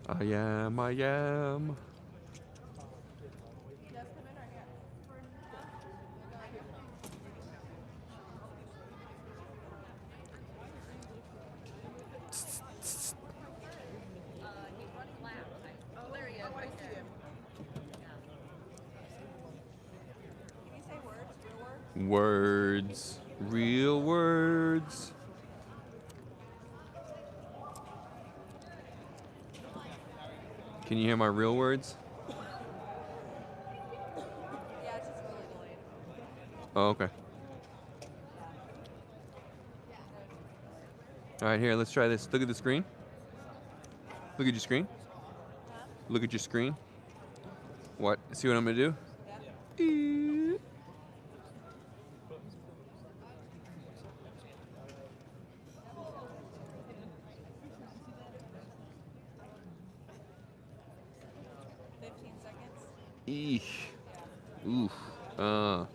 I am, I am. Words, real words. Can you hear my real words? Oh, okay. All right, here, let's try this. Look at the screen. Look at your screen. Look at your screen. What? See what I'm gonna do? 15 seconds. Eesh. Oof. Uh.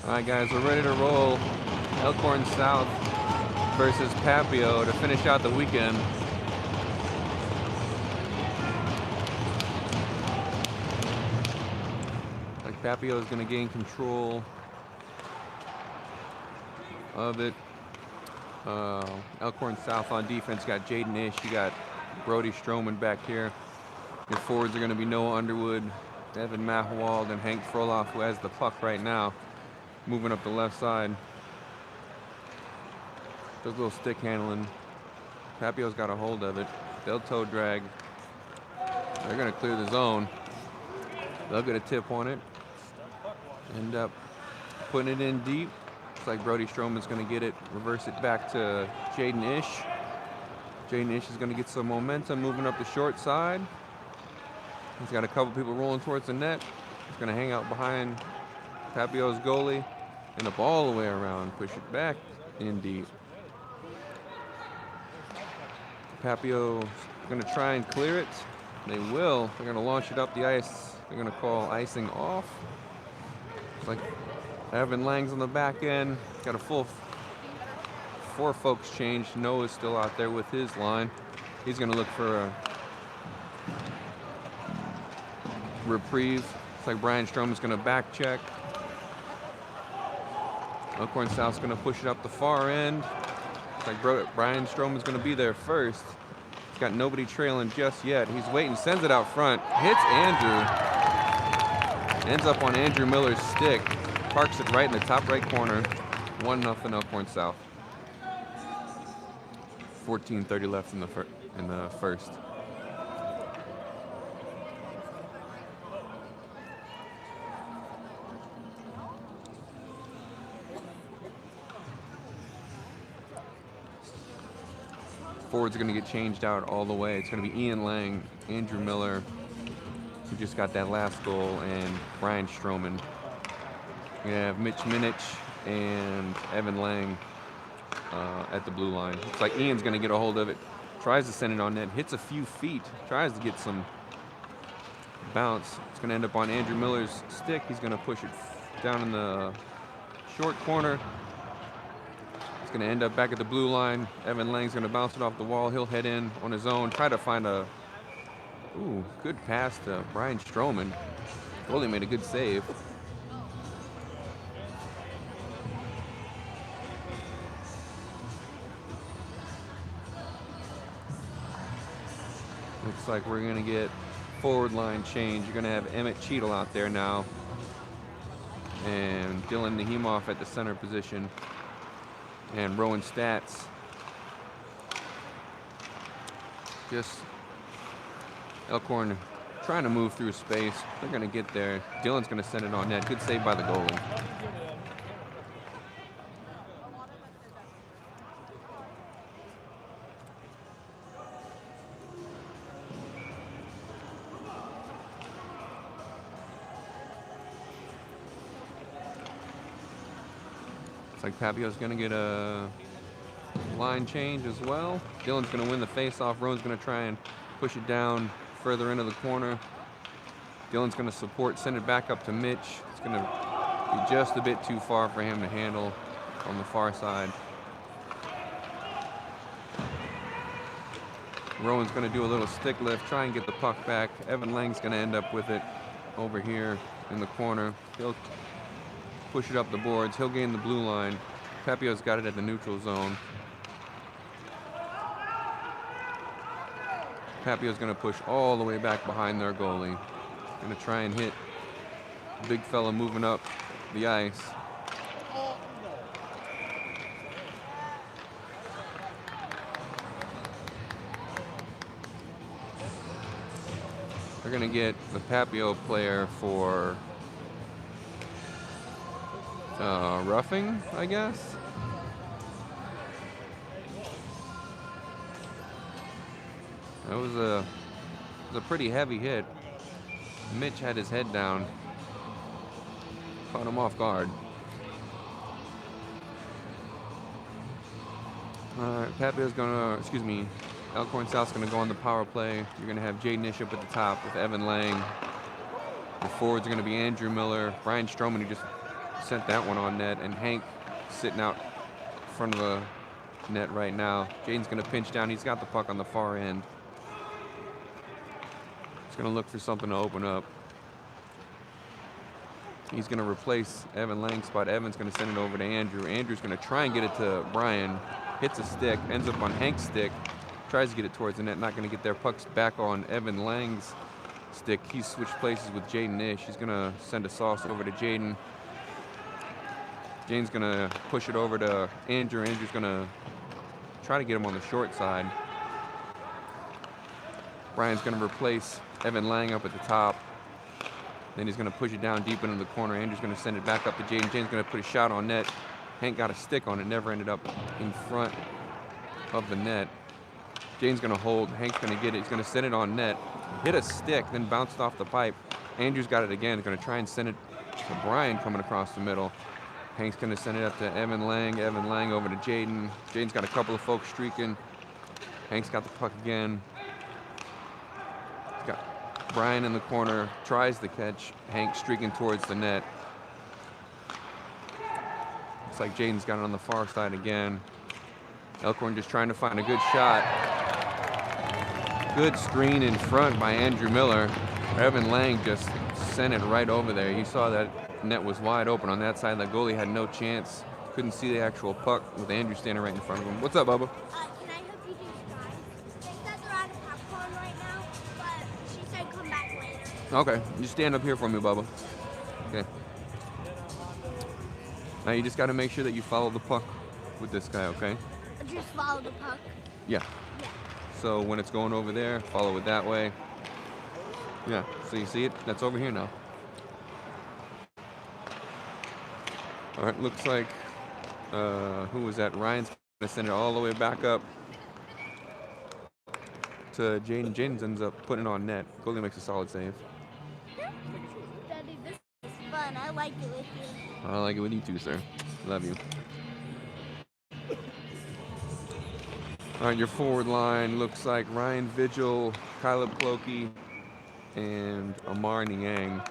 All right, guys, we're ready to roll. Elkhorn South versus Papio to finish out the weekend. Like Papio is going to gain control of it. Elkhorn South on defense got Jaden Ish. You got Brody Stroman back here. Your forwards are going to be Noah Underwood, Evan Mahwald, and Hank Froloff, who has the puck right now, moving up the left side. Does a little stick handling. Papio's got a hold of it. They'll toe drag. They're going to clear the zone. They'll get a tip on it. End up putting it in deep. Looks like Brody Stroman's going to get it, reverse it back to Jaden Ish. Jaden Ish is going to get some momentum moving up the short side. He's got a couple people rolling towards the net. He's going to hang out behind Papio's goalie and the ball all the way around. Push it back in deep. Papio's going to try and clear it. They will. They're going to launch it up the ice. They're going to call icing off. It's like Evan Lang's on the back end. Got a full 4 folks changed. Noah's still out there with his line. He's going to look for a reprieve. It's like Brian Stroman's going to back check. Elkhorn South's going to push it up the far end. It's like Brian Stroman's going to be there first. He's got nobody trailing just yet. He's waiting, sends it out front. Hits Andrew. Ends up on Andrew Miller's stick. Parks it right in the top right corner. 1-0 Elkhorn South. 14:30 left in the first. Forwards are going to get changed out all the way. It's going to be Ian Lang, Andrew Miller, who just got that last goal, and Brian Stroman. We have Mitch Minich and Evan Lang at the blue line. It's like Ian's going to get a hold of it, tries to send it on net, hits a few feet, tries to get some bounce. It's going to end up on Andrew Miller's stick. He's going to push it down in the short corner. It's going to end up back at the blue line. Evan Lang's going to bounce it off the wall. He'll head in on his own, try to find a good pass to Brian Stroman. Goalie made a good save. Looks like we're going to get forward line change. You're going to have Emmett Cheadle out there now. And Dylan Nahimoff at the center position. And Rowan Stats. Just Elkhorn trying to move through space. They're going to get there. Dylan's going to send it on net. Good save by the goalie. Like Papio's going to get a line change as well. Dylan's going to win the face-off. Rowan's going to try and push it down further into the corner. Dylan's going to support, send it back up to Mitch. It's going to be just a bit too far for him to handle on the far side. Rowan's going to do a little stick lift, try and get the puck back. Evan Lang's going to end up with it over here in the corner. He'll push it up the boards. He'll gain the blue line. Papio's got it at the neutral zone. Papio's going to push all the way back behind their goalie. Going to try and hit the big fella moving up the ice. They're going to get the Papio player for roughing, I guess. That was a pretty heavy hit. Mitch had his head down. Caught him off guard. Papio's gonna, Elkhorn South's gonna go on the power play. You're gonna have Jaden Ish up at the top with Evan Lang. The forwards are gonna be Andrew Miller, Brian Stroman, who just sent that one on net, and Hank sitting out in front of the net right now. Jaden's going to pinch down. He's got the puck on the far end. He's going to look for something to open up. He's going to replace Evan Lang's spot. Evan's going to send it over to Andrew. Andrew's going to try and get it to Brian. Hits a stick, ends up on Hank's stick. Tries to get it towards the net, not going to get there. Puck's back on Evan Lang's stick. He's switched places with Jaden Ish. He's going to send a sauce over to Jaden. Jaden's going to push it over to Andrew. Andrew's going to try to get him on the short side. Brian's going to replace Evan Lang up at the top. Then he's going to push it down deep into the corner. Andrew's going to send it back up to Jaden. Jaden's going to put a shot on net. Hank got a stick on it, never ended up in front of the net. Jaden's going to hold. Hank's going to get it. He's going to send it on net. Hit a stick, then bounced off the pipe. Andrew's got it again. He's going to try and send it to Brian coming across the middle. Hank's going to send it up to Evan Lang. Evan Lang over to Jaden. Jaden's got a couple of folks streaking. Hank's got the puck again. He's got Brian in the corner, tries to catch Hank streaking towards the net. Looks like Jaden's got it on the far side again. Elkhorn just trying to find a good shot. Good screen in front by Andrew Miller. Evan Lang just sent it right over there. You saw that net was wide open on that side. The goalie had no chance. Couldn't see the actual puck with Andrew standing right in front of him. What's up, Bubba? Can I help you do fries? They said they're out of popcorn right now, but she said come back later. Okay, you stand up here for me, Bubba. Okay. Now you just got to make sure that you follow the puck with this guy, okay? Just follow the puck. Yeah. Yeah. So when it's going over there, follow it that way. Yeah, so you see it? That's over here now. All right, looks like, who was that? Ryan's gonna send it all the way back up to Jaden. Jaden ends up putting it on net. Goalie makes a solid save. Daddy, this is fun. I like it with you. I like it with you too, sir. Love you. All right, your forward line looks like Ryan Vigil, Caleb Clokey, and Amar Niang.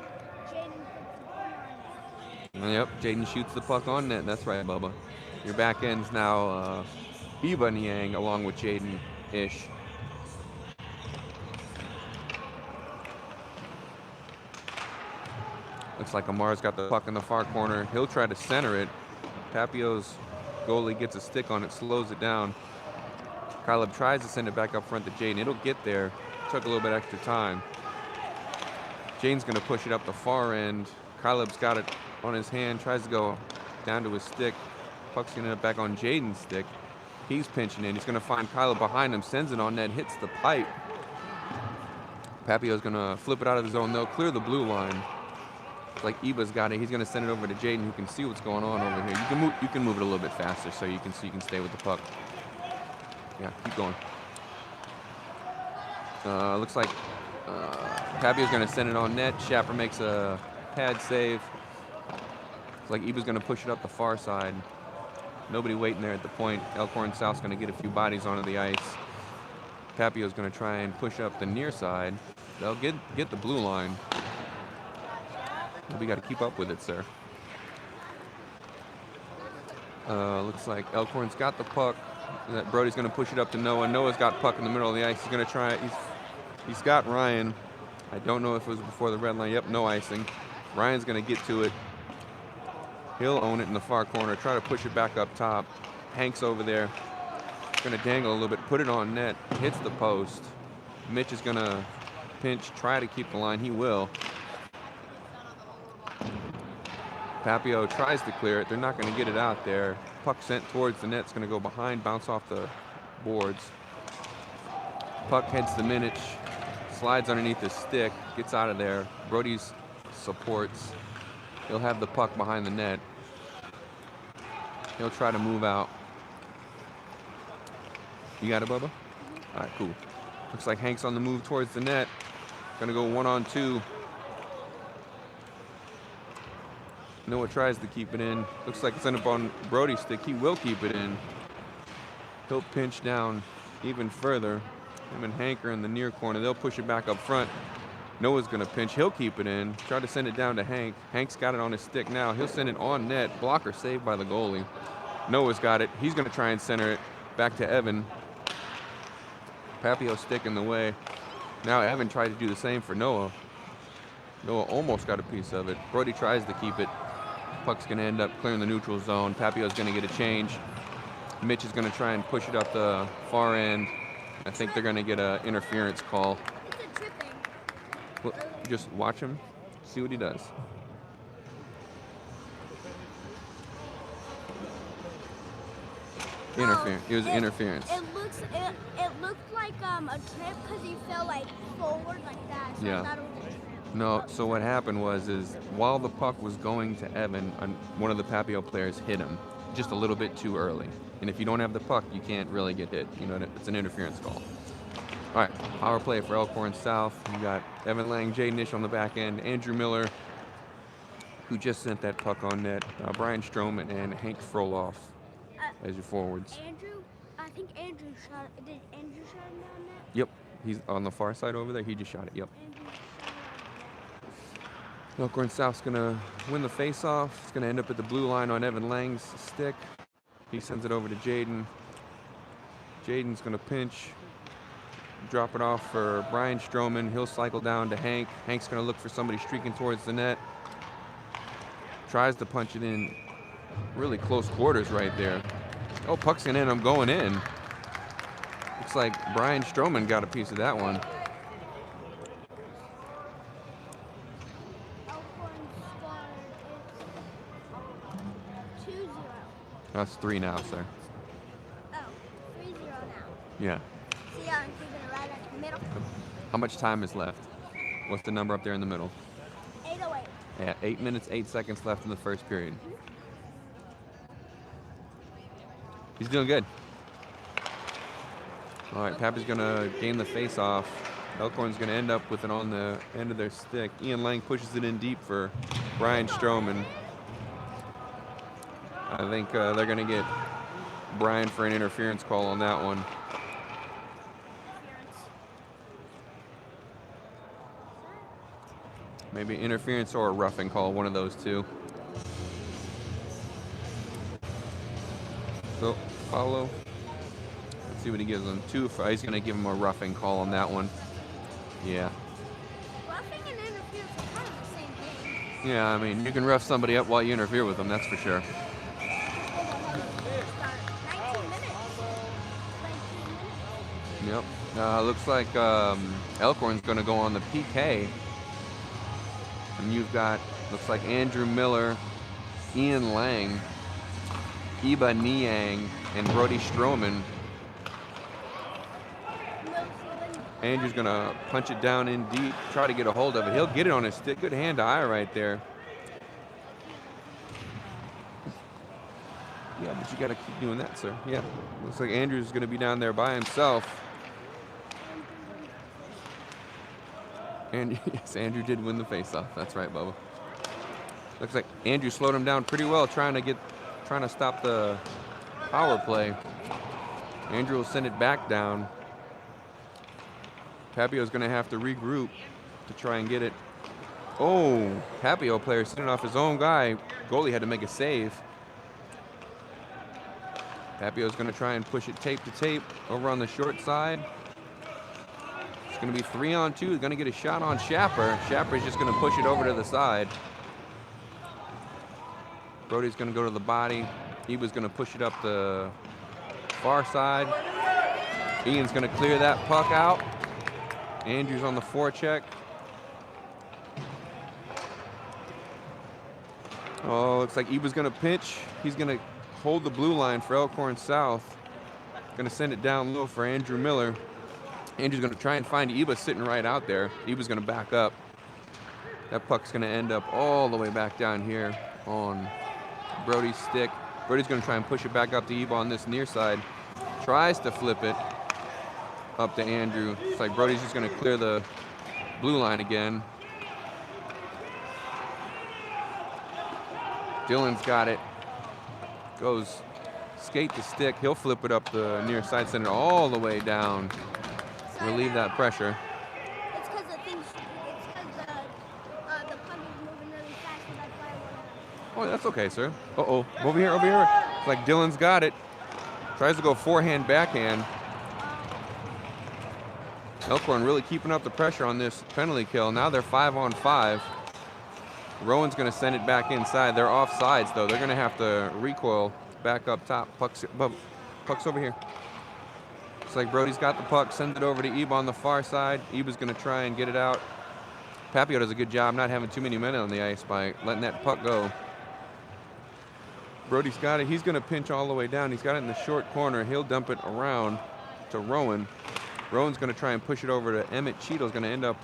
Yep, Jaden shoots the puck on net. That's right, Bubba. Your back end's now Iba Niang along with Jaden Ish. Looks like Amar's got the puck in the far corner. He'll try to center it. Papio's goalie gets a stick on it, slows it down. Caleb tries to send it back up front to Jaden. It'll get there. Took a little bit extra time. Jaden's going to push it up the far end. Caleb's got it on his hand, tries to go down to his stick. Puck's going to end up back on Jaden's stick. He's pinching in. He's going to find Caleb behind him, sends it on net, hits the pipe. Papio's going to flip it out of the zone, though, clear the blue line. Like Iba's got it. He's going to send it over to Jaden, who can see what's going on over here. You can move it a little bit faster so you can stay with the puck. Yeah, keep going. Looks like Papio's going to send it on net. Schaffer makes a pad save. Looks like Iba's going to push it up the far side. Nobody waiting there at the point. Elkhorn South's going to get a few bodies onto the ice. Papio's going to try and push up the near side. They'll get the blue line. We got to keep up with it, sir. Looks like Elkhorn's got the puck. Brody's going to push it up to Noah. Noah's got puck in the middle of the ice. He's going to try it. He's got Ryan. I don't know if it was before the red line. Yep, no icing. Ryan's going to get to it. He'll own it in the far corner. Try to push it back up top. Hank's over there. Going to dangle a little bit. Put it on net. Hits the post. Mitch is going to pinch. Try to keep the line. He will. Papio tries to clear it. They're not going to get it out there. Puck sent towards the net. It's going to go behind, bounce off the boards. Puck heads to Minich, slides underneath his stick, gets out of there. Brody's supports. He'll have the puck behind the net. He'll try to move out. You got it, Bubba? All right, cool. Looks like Hank's on the move towards the net. Going to go 1-on-2. Noah tries to keep it in. Looks like it's ended up on Brody's stick. He will keep it in. He'll pinch down even further. Him and Hank are in the near corner. They'll push it back up front. Noah's going to pinch. He'll keep it in. Try to send it down to Hank. Hank's got it on his stick now. He'll send it on net. Blocker saved by the goalie. Noah's got it. He's going to try and center it back to Evan. Papio stick in the way. Now Evan tried to do the same for Noah. Noah almost got a piece of it. Brody tries to keep it. Puck's going to end up clearing the neutral zone. Papio's going to get a change. Mitch is going to try and push it up the far end. I think they're going to get an interference call. It's a tripping. Well, just watch him, see what he does. Interference. It was interference. It looked like a trip because he fell like forward like that. So Yeah. I thought it was a trip. No, so what happened was while the puck was going to Evan, one of the Papio players hit him just a little bit too early. And if you don't have the puck, you can't really get hit. You know, it's an interference call. All right, power play for Elkhorn South. You got Evan Lang, Jaden Ish on the back end, Andrew Miller, who just sent that puck on net, Brian Stroman, and Hank Froloff as your forwards. I think Andrew shot. Did Andrew shot him down net? Yep, he's on the far side over there. He just shot it. Yep. Andrew shot him Elkhorn South's gonna win the face-off. It's gonna end up at the blue line on Evan Lang's stick. He sends it over to Jaden. Jaden's gonna pinch. Drop it off for Brian Stroman. He'll cycle down to Hank. Hank's gonna look for somebody streaking towards the net. Tries to punch it in really close quarters right there. Oh, puck's gonna end up going in. Looks like Brian Stroman got a piece of that one. Elkhorn scored. It's 2-0. That's 3 now, sir. Oh, 3-0 now. Yeah. See how I'm keeping it right at the middle? How much time is left? What's the number up there in the middle? 8:08. Yeah, 8 minutes, 8 seconds left in the first period. He's doing good. All right, Pappy's gonna gain the face-off. Elkhorn's gonna end up with it on the end of their stick. Ian Lang pushes it in deep for Brian Stroman. I think they're gonna get Brian for an interference call on that one. Maybe interference or a roughing call, one of those two. So, follow. Let's see what he gives him. He's going to give him a roughing call on that one. Yeah. Roughing and interference are kind of the same thing. Yeah, I mean, you can rough somebody up while you interfere with them, that's for sure. 19 minutes. Yep. Looks like Elkhorn's going to go on the PK. And you've got, looks like Andrew Miller, Ian Lang, Iba Niang, and Brody Stroman. Andrew's going to punch it down in deep, try to get a hold of it. He'll get it on his stick. Good hand-to-eye right there. Yeah, but you got to keep doing that, sir. Yeah, looks like Andrew's going to be down there by himself. And yes, Andrew did win the face-off. That's right, Bubba. Looks like Andrew slowed him down pretty well, trying to stop the power play. Andrew will send it back down. Papio's going to have to regroup to try and get it. Oh, Papio player sending off his own guy. Goalie had to make a save. Papio's going to try and push it tape to tape over on the short side. It's going to be 3-on-2. He's going to get a shot on Schapper. Schapper's just going to push it over to the side. Brody's going to go to the body. Eba's going to push it up the far side. Ian's going to clear that puck out. Andrew's on the forecheck. Oh, looks like Eba's going to pinch. He's going to hold the blue line for Elkhorn South. Going to send it down low for Andrew Miller. Andrew's going to try and find Eba sitting right out there. Eba's going to back up. That puck's going to end up all the way back down here on Brody's stick. Brody's going to try and push it back up to Eba on this near side. Tries to flip it up to Andrew. It's like Brody's just going to clear the blue line again. Dylan's got it. Goes skate to stick. He'll flip it up the near side, send it all the way down. Relieve that pressure. It's because Oh, that's okay, sir. Uh-oh. Over here, over here. It's like Dylan's got it. Tries to go forehand, backhand. Elkhorn really keeping up the pressure on this penalty kill. Now they're 5-on-5. Rowan's going to send it back inside. They're off sides, though. They're going to have to recoil back up top. Puck's over here. It's like Brody's got the puck. Send it over to Eba on the far side. Eba's going to try and get it out. Papio does a good job not having too many men on the ice by letting that puck go. Brody's got it. He's going to pinch all the way down. He's got it in the short corner. He'll dump it around to Rowan. Rowan's going to try and push it over to Emmett. Cheadle's going to end up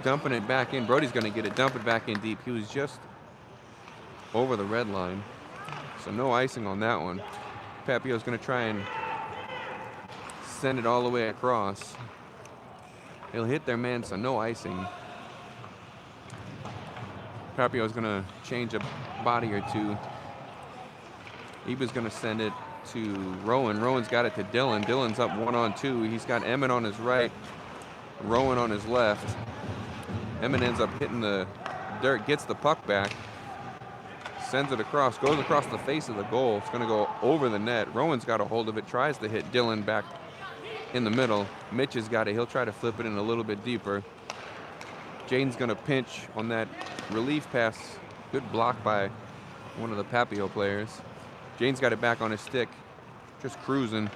dumping it back in. Brody's going to get it, dump it back in deep. He was just over the red line, so no icing on that one. Papio's going to try and send it all the way across. He'll hit their man, so no icing. Papio's going to change a body or two. Eba's going to send it to Rowan. Rowan's got it to Dylan. Dylan's up 1-on-2. He's got Emmett on his right, Rowan on his left. Emmett ends up hitting the dirt, gets the puck back, sends it across, goes across the face of the goal. It's going to go over the net. Rowan's got a hold of it, tries to hit Dylan back in the middle. Mitch has got it. He'll try to flip it in a little bit deeper. Jaden's going to pinch on that relief pass. Good block by one of the Papio players. Jaden's got it back on his stick, just cruising.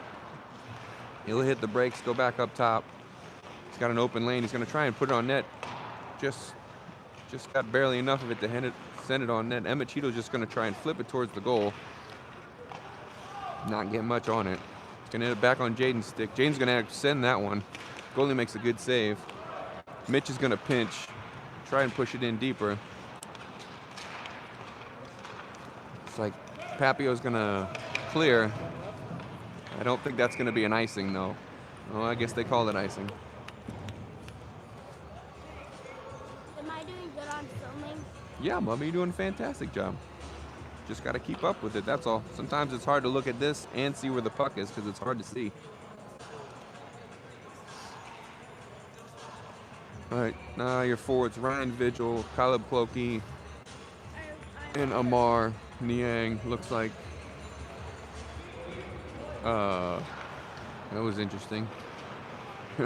He'll hit the brakes, go back up top. He's got an open lane. He's going to try and put it on net. Just got barely enough of it to send it on net. Emmett Cheadle's just going to try and flip it towards the goal. Not get much on it. It's going to end up back on Jaden's stick. Jaden's going to send that one. Goalie makes a good save. Mitch is going to pinch, try and push it in deeper. It's like Papio's going to clear. I don't think that's going to be an icing, though. Well, I guess they call it icing. Am I doing good on filming? Yeah, Mummy, you're doing a fantastic job. Just got to keep up with it, that's all. Sometimes it's hard to look at this and see where the puck is because it's hard to see. All right, now your forwards, Ryan Vigil, Caleb Clokey, and Amar Niang. Looks like that was interesting.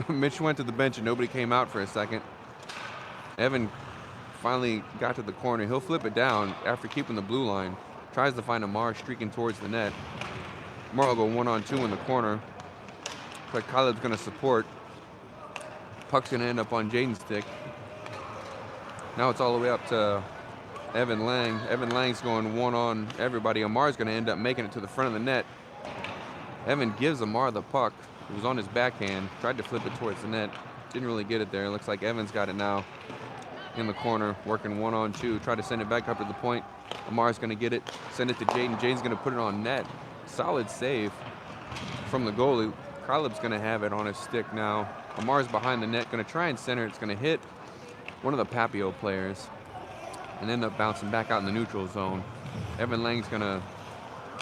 Mitch went to the bench and nobody came out for a second. Evan finally got to the corner. He'll flip it down after keeping the blue line. Tries to find Amar streaking towards the net. Amar will go 1-on-2 in the corner. But Caleb's going to support. Puck's going to end up on Jaden's stick. Now it's all the way up to Evan Lang. Evan Lang's going one on everybody. Amar's going to end up making it to the front of the net. Evan gives Amar the puck. It was on his backhand. Tried to flip it towards the net. Didn't really get it there. Looks like Evan's got it now in the corner, working 1-on-2. Try to send it back up to the point. Amar's going to get it. Send it to Jaden. Jaden's going to put it on net. Solid save from the goalie. Caleb's going to have it on his stick now. Amar's behind the net, going to try and center. It's going to hit one of the Papio players and end up bouncing back out in the neutral zone. Evan Lang's going to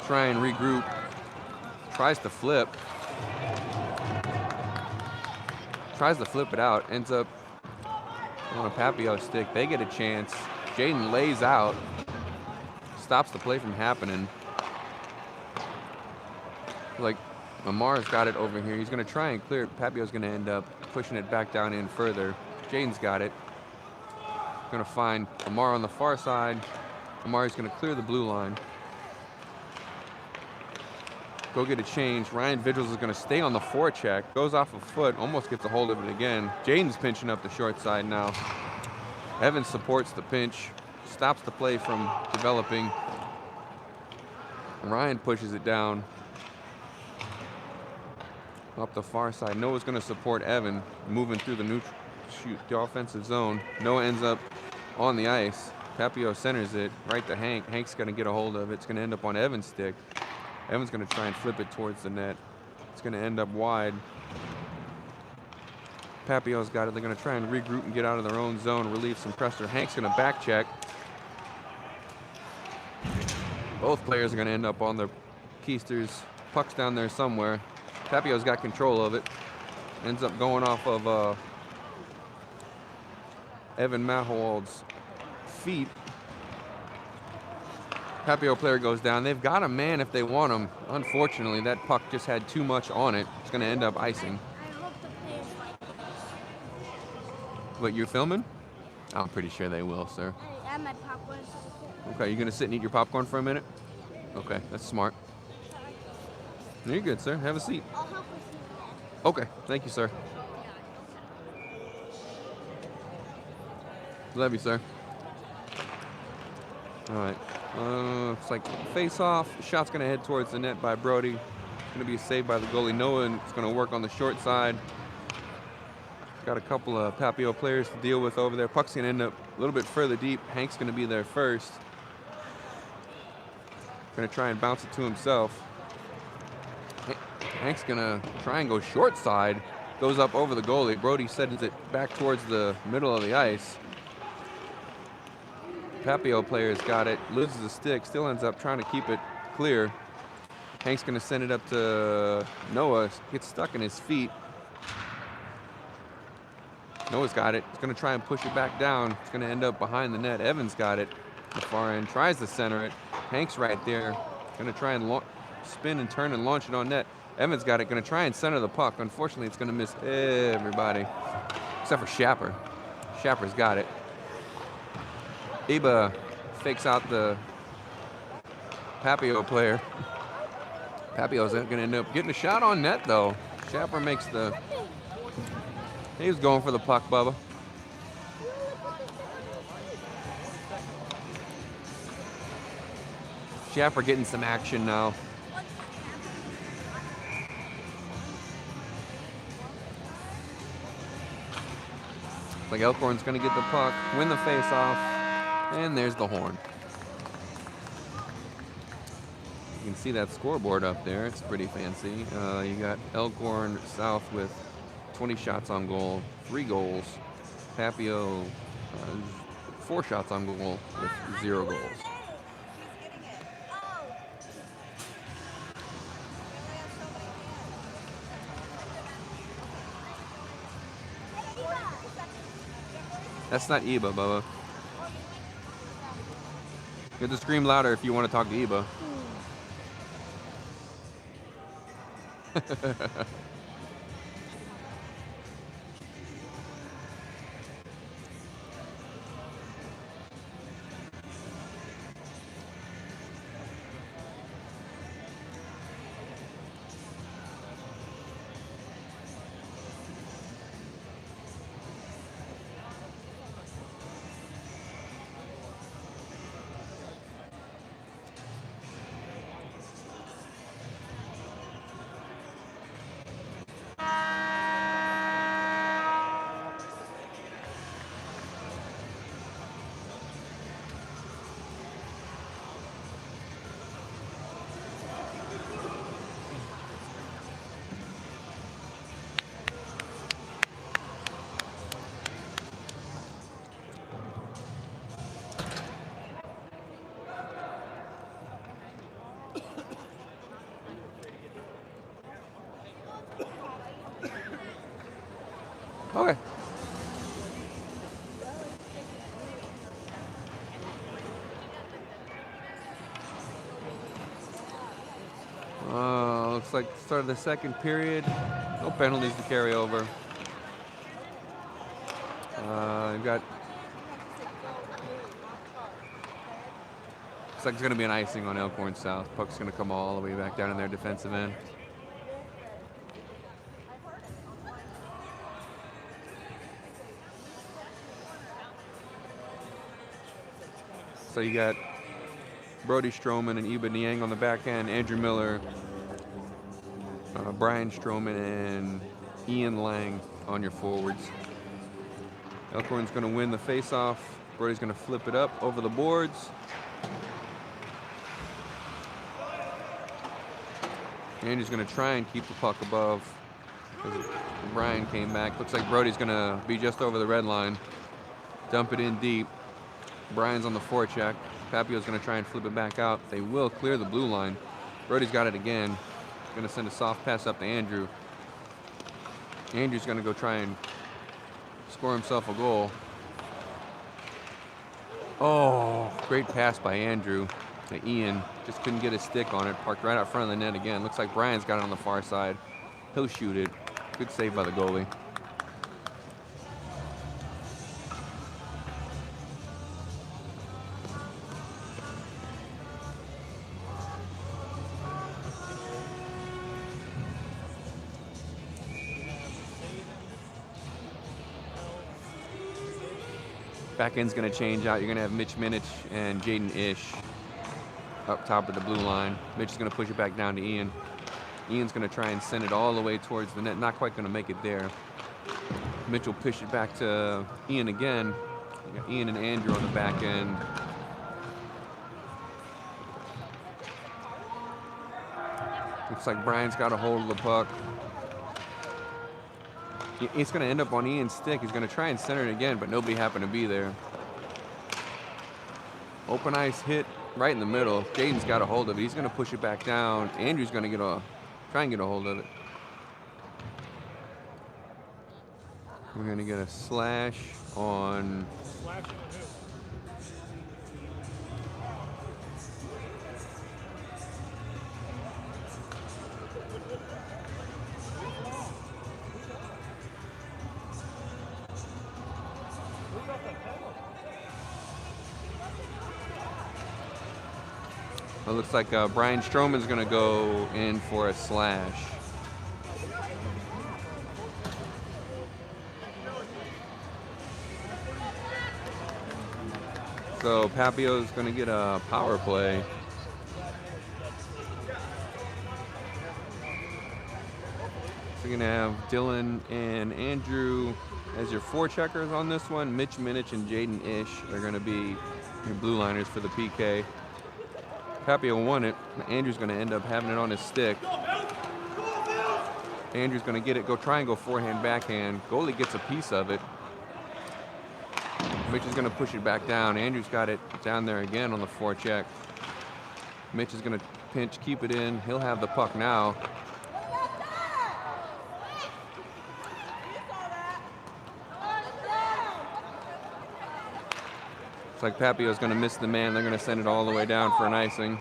try and regroup. Tries to flip. Tries to flip it out. Ends up on a Papio stick. They get a chance. Jaden lays out. Stops the play from happening. Like Amar's got it over here. He's going to try and clear it. Papio's going to end up pushing it back down in further. Jaden's got it. Going to find Amar on the far side. Amar's going to clear the blue line. Go get a change. Ryan Vigils is going to stay on the forecheck. Goes off a foot. Almost gets a hold of it again. Jaden's pinching up the short side now. Evans supports the pinch. Stops the play from developing. Ryan pushes it down. Up the far side. Noah's going to support Evan, moving through the the offensive zone. Noah ends up on the ice. Papio centers it right to Hank. Hank's going to get a hold of it. It's going to end up on Evan's stick. Evan's going to try and flip it towards the net. It's going to end up wide. Papio's got it. They're going to try and regroup and get out of their own zone, relieve some pressure. Hank's going to back check. Both players are going to end up on their keisters. Puck's down there somewhere. Papio's got control of it. Ends up going off of Evan Mahowald's feet. Papio player goes down. They've got a man if they want him. Unfortunately, that puck just had too much on it. It's going to end up icing. I hope the players like this. What, you're filming? I'm pretty sure they will, sir. And my popcorn. Okay, you going to sit and eat your popcorn for a minute? Okay, that's smart. You're good, sir. Have a seat. I'll help with you then. Okay, thank you, sir. Love you, sir. All right. It's like face off. Shot's going to head towards the net by Brody. It's going to be saved by the goalie Noah, and it's going to work on the short side. Got a couple of Papio players to deal with over there. Puck's going to end up a little bit further deep. Hank's going to be there first. Going to try and bounce it to himself. Hank's going to try and go short side. Goes up over the goalie. Brody sends it back towards the middle of the ice. Papio player's got it, loses the stick, still ends up trying to keep it clear. Hank's going to send it up to Noah, gets stuck in his feet. Noah's got it. He's going to try and push it back down. It's going to end up behind the net. Evans got it. The far end tries to center it. Hank's right there. Going to try and spin and turn and launch it on net. Evans got it. Going to try and center the puck. Unfortunately, it's going to miss everybody except for Schapper. Schapper's got it. Iba fakes out the Papio player. Papio's going to end up getting a shot on net, though. Schapper makes the... He was going for the puck, Bubba. Schapper getting some action now. Like Elkhorn's going to get the puck, win the face-off, and there's the horn. You can see that scoreboard up there. It's pretty fancy. You got Elkhorn South with 20 shots on goal, 3 goals. Papio, 4 shots on goal with 0 goals. That's not Iba, Bubba. You have to scream louder if you want to talk to Iba. Okay. Looks like the start of the second period. No penalties to carry over. You've got. Looks like it's going to be an icing on Elkhorn South. Puck's going to come all the way back down in their defensive end. So you got Brody Stroman and Iba Niang on the back end, Andrew Miller, Brian Stroman, and Ian Lang on your forwards. Elkhorn's going to win the face-off. Brody's going to flip it up over the boards. Andrew's going to try and keep the puck above. Brian came back. Looks like Brody's going to be just over the red line. Dump it in deep. Brian's on the forecheck. Papio's going to try and flip it back out. They will clear the blue line. Brody's got it again. Going to send a soft pass up to Andrew. Andrew's going to go try and score himself a goal. Oh, great pass by Andrew to Ian. Just couldn't get his stick on it. Parked right out front of the net again. Looks like Brian's got it on the far side. He'll shoot it. Good save by the goalie. Back end's going to change out. You're going to have Mitch Minich and Jaden Ish up top of the blue line. Mitch is going to push it back down to Ian. Ian's going to try and send it all the way towards the net. Not quite going to make it there. Mitch will push it back to Ian again. You got Ian and Andrew on the back end. Looks like Brian's got a hold of the puck. It's going to end up on Ian's stick. He's going to try and center it again, but nobody happened to be there. Open ice hit right in the middle. Jaden's got a hold of it. He's going to push it back down. Andrew's going to try and get a hold of it. We're going to get a slash on... It looks like Brian Stroman's going to go in for a slash. So Papio's going to get a power play. So you're going to have Dylan and Andrew as your forecheckers on this one. Mitch Minich and Jaden Ish are going to be your blue liners for the PK. Papio won it. Andrew's going to end up having it on his stick. Andrew's going to get it, try and go forehand, backhand. Goalie gets a piece of it. Mitch is going to push it back down. Andrew's got it down there again on the forecheck. Mitch is going to pinch, keep it in. He'll have the puck now. Looks like Papio's going to miss the man. They're going to send it all the way down for an icing.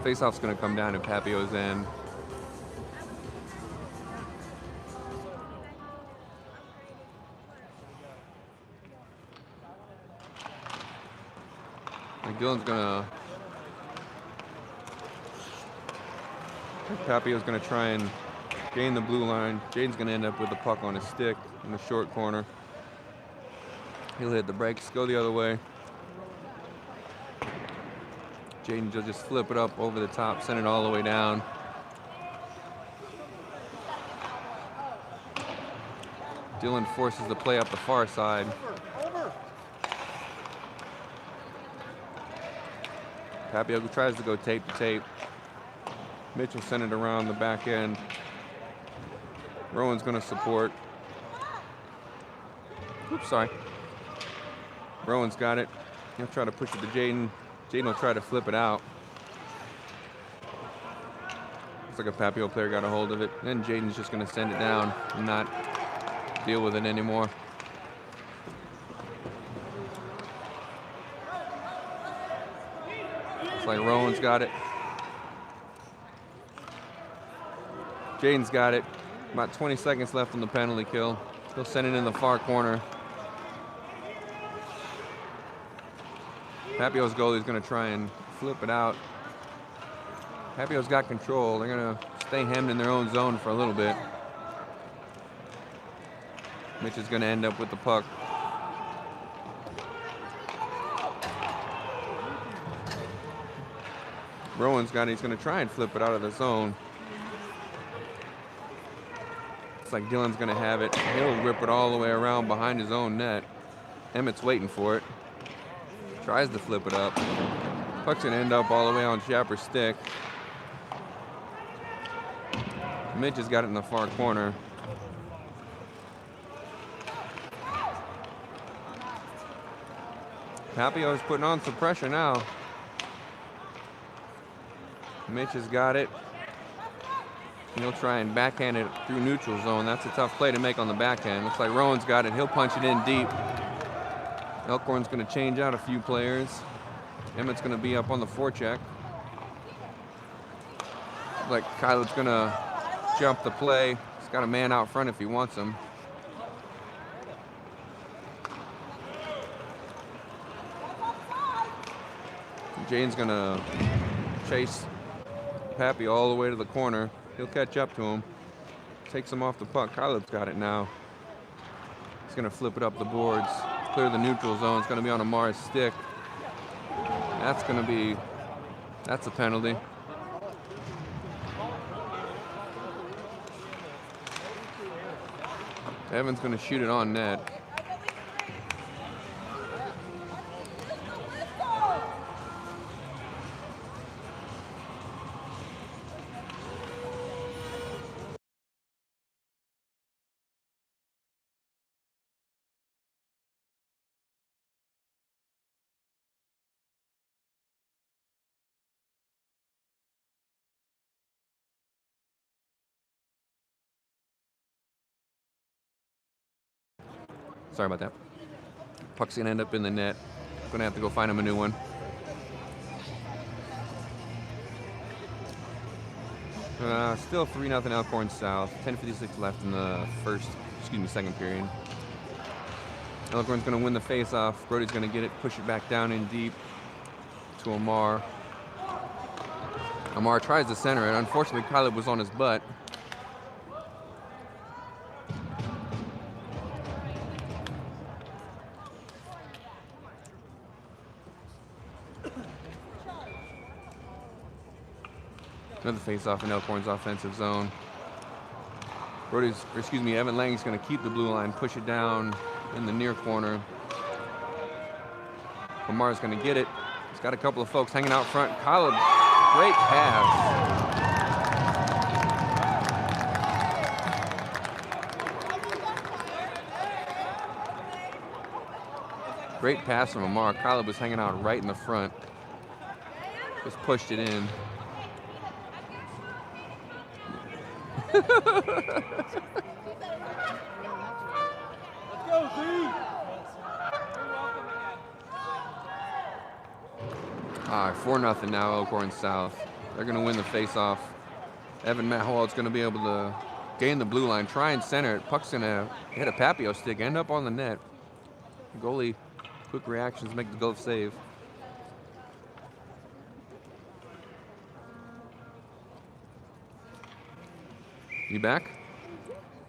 Faceoff's going to come down at Papio's end. Dylan's gonna... Papio's gonna try and gain the blue line. Jaden's gonna end up with the puck on his stick in the short corner. He'll hit the brakes, go the other way. Jaden will just flip it up over the top, send it all the way down. Dylan forces the play up the far side. Papio tries to go tape to tape. Mitchell sent it around the back end. Rowan's going to support. Oops, sorry. Rowan's got it. He'll try to push it to Jaden. Jaden will try to flip it out. Looks like a Papio player got a hold of it. Then Jaden's just going to send it down and not deal with it anymore. Like Rowan's got it. Jaden's got it. About 20 seconds left on the penalty kill. He'll send it in the far corner. Papio's goalie's going to try and flip it out. Papio's got control. They're going to stay hemmed in their own zone for a little bit. Mitch is going to end up with the puck. Rowan's got it. He's going to try and flip it out of the zone. It's like Dylan's going to have it. He'll rip it all the way around behind his own net. Emmett's waiting for it. Tries to flip it up. Puck's going to end up all the way on Schapper's stick. Mitch has got it in the far corner. Papio is putting on some pressure now. Mitch has got it. He'll try and backhand it through neutral zone. That's a tough play to make on the backhand. Looks like Rowan's got it. He'll punch it in deep. Elkhorn's going to change out a few players. Emmett's going to be up on the forecheck. Like Kyle's going to jump the play. He's got a man out front if he wants him. Jane's going to chase Papio all the way to the corner. He'll catch up to him. Takes him off the puck. Kyle's got it now. He's going to flip it up the boards. Clear the neutral zone. It's going to be on Amar's stick. That's a penalty. Evan's going to shoot it on net. Sorry about that. Puck's gonna end up in the net. Gonna have to go find him a new one. Still 3-0 Elkhorn South. 10:56 left in the second period. Elkhorn's gonna win the face-off. Brody's gonna get it, push it back down in deep to Amar. Amar tries to center it. Unfortunately, Caleb was on his butt. Another face-off in Elkhorn's offensive zone. Evan Lang's going to keep the blue line, push it down in the near corner. Amar's going to get it. He's got a couple of folks hanging out front. Caleb, great pass. Great pass from Amar. Caleb was hanging out right in the front. Just pushed it in. All right, 4-0 now, Elkhorn South. They're going to win the face-off. Evan Mahowald's going to be able to gain the blue line, try and center it. Puck's going to hit a Papio stick, end up on the net. Goalie, quick reactions, make the glove save. You back?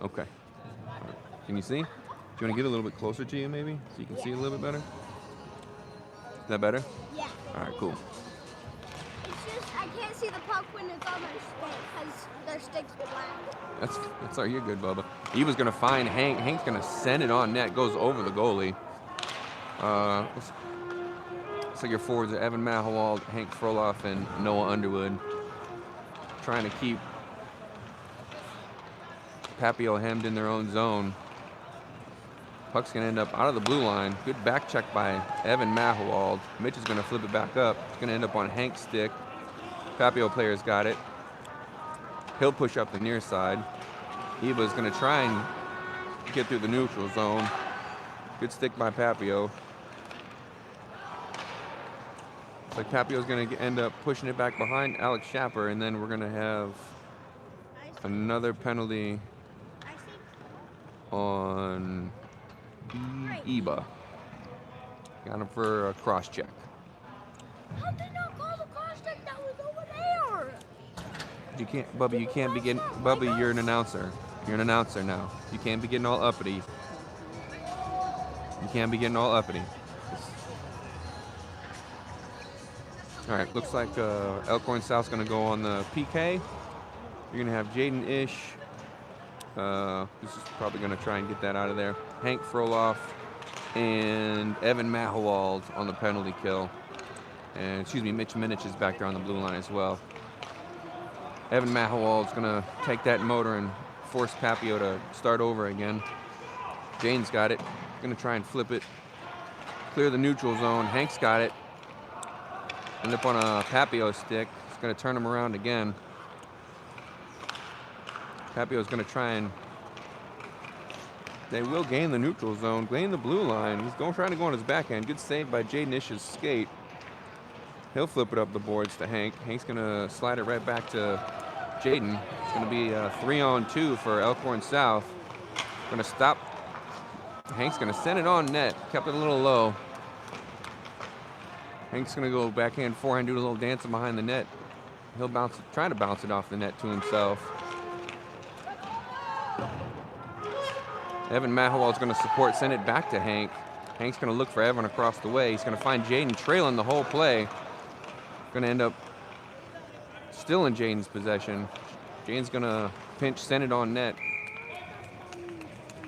Okay. Right. Can you see? Do you want to get a little bit closer to you, maybe, so you can see a little bit better? Is that better? Yeah. All right, cool. It's just I can't see the puck when it's on their stick because their stick's black. That's all. You're good, Bubba. He was gonna find Hank. Hank's gonna send it on net. Goes over the goalie. Looks like your forwards are Evan Mahowald, Hank Froloff, and Noah Underwood. Trying to keep Papio hemmed in their own zone. Puck's gonna end up out of the blue line. Good back check by Evan Mahowald. Mitch is gonna flip it back up. It's gonna end up on Hank's stick. Papio player's got it. He'll push up the near side. Eva's gonna try and get through the neutral zone. Good stick by Papio. Looks like Papio's gonna end up pushing it back behind Alex Schapper, and then we're gonna have another penalty on Eba. Got him for a cross check. How did not call the cross check that was over there? You can't, Bubba, you can't be getting, Bubba, you're an announcer. You're an announcer now. You can't be getting all uppity. You can't be getting all uppity. All right, looks like Elkhorn South's gonna go on the PK. You're gonna have Jaden Ish. This is probably gonna try and get that out of there. Hank Froloff and Evan Mahowald on the penalty kill. And Mitch Minich is back there on the blue line as well. Evan Mahowald's gonna take that motor and force Papio to start over again. Jane's got it. Gonna try and flip it clear the neutral zone. Hank's got it. End up on a Papio stick. He's going to turn him around again. Papio's going to try and... They will gain the neutral zone, gain the blue line. He's trying to go on his backhand. Good save by Jaden Ish's skate. He'll flip it up the boards to Hank. Hank's going to slide it right back to Jaden. It's going to be a 3-on-2 for Elkhorn South. Going to stop. Hank's going to send it on net. Kept it a little low. Hank's going to go backhand, forehand, do a little dancing behind the net. He'll try to bounce it off the net to himself. Evan Mahawal is going to support, send it back to Hank. Hank's going to look for Evan across the way. He's going to find Jaden trailing the whole play. Going to end up still in Jaden's possession. Jaden's going to pinch, send it on net.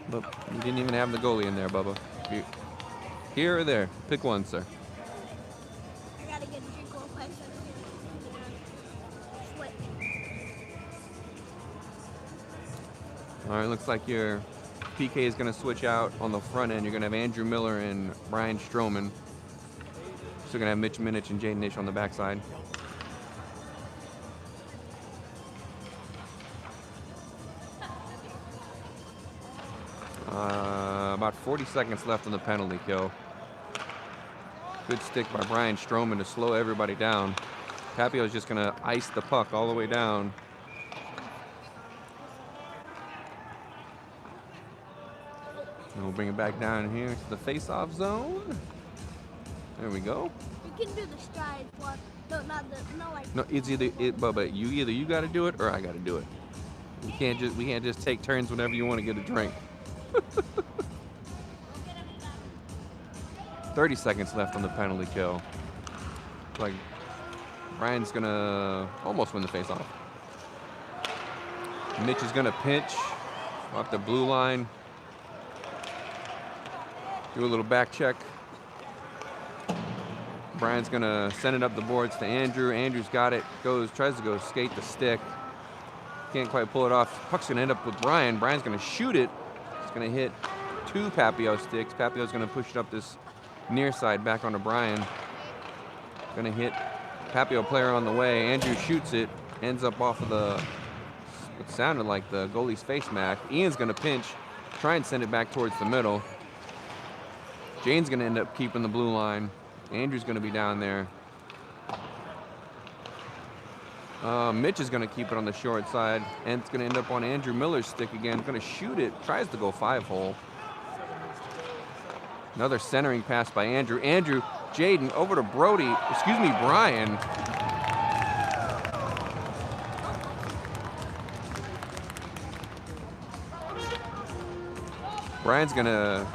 But he didn't even have the goalie in there, Bubba. Here or there? Pick one, sir. I gotta get a drink real quick. Switch. All right, looks like your PK is going to switch out on the front end. You're going to have Andrew Miller and Brian Stroman. Still going to have Mitch Minich and Jaden Ish on the backside. About 40 seconds left on the penalty kill. Good stick by Brian Stroman to slow everybody down. Papio is just going to ice the puck all the way down. And we'll bring it back down here to the face-off zone. There we go. You can do the stride one. No, not the, no, like. No, it's Bubba, you got to do it or I got to do it. We can't just take turns whenever you want to get a drink. 30 seconds left on the penalty kill. Like Brian's gonna almost win the face-off. Mitch is gonna pinch off the blue line. Do a little back check. Brian's gonna send it up the boards to Andrew. Andrew's got it. Tries to go skate the stick. Can't quite pull it off. Puck's gonna end up with Brian. Brian's gonna shoot it. It's gonna hit 2 Papio sticks. Papio's gonna push it up this near side back onto Brian. Gonna hit Papio player on the way. Andrew shoots it. Ends up off of what sounded like the goalie's face mask. Ian's gonna pinch. Try and send it back towards the middle. Jane's gonna end up keeping the blue line. Andrew's gonna be down there. Mitch is gonna keep it on the short side. And it's gonna end up on Andrew Miller's stick again. Gonna shoot it. Tries to go 5-hole. Another centering pass by Andrew. Andrew, Jaden, over to Brian. Brian's gonna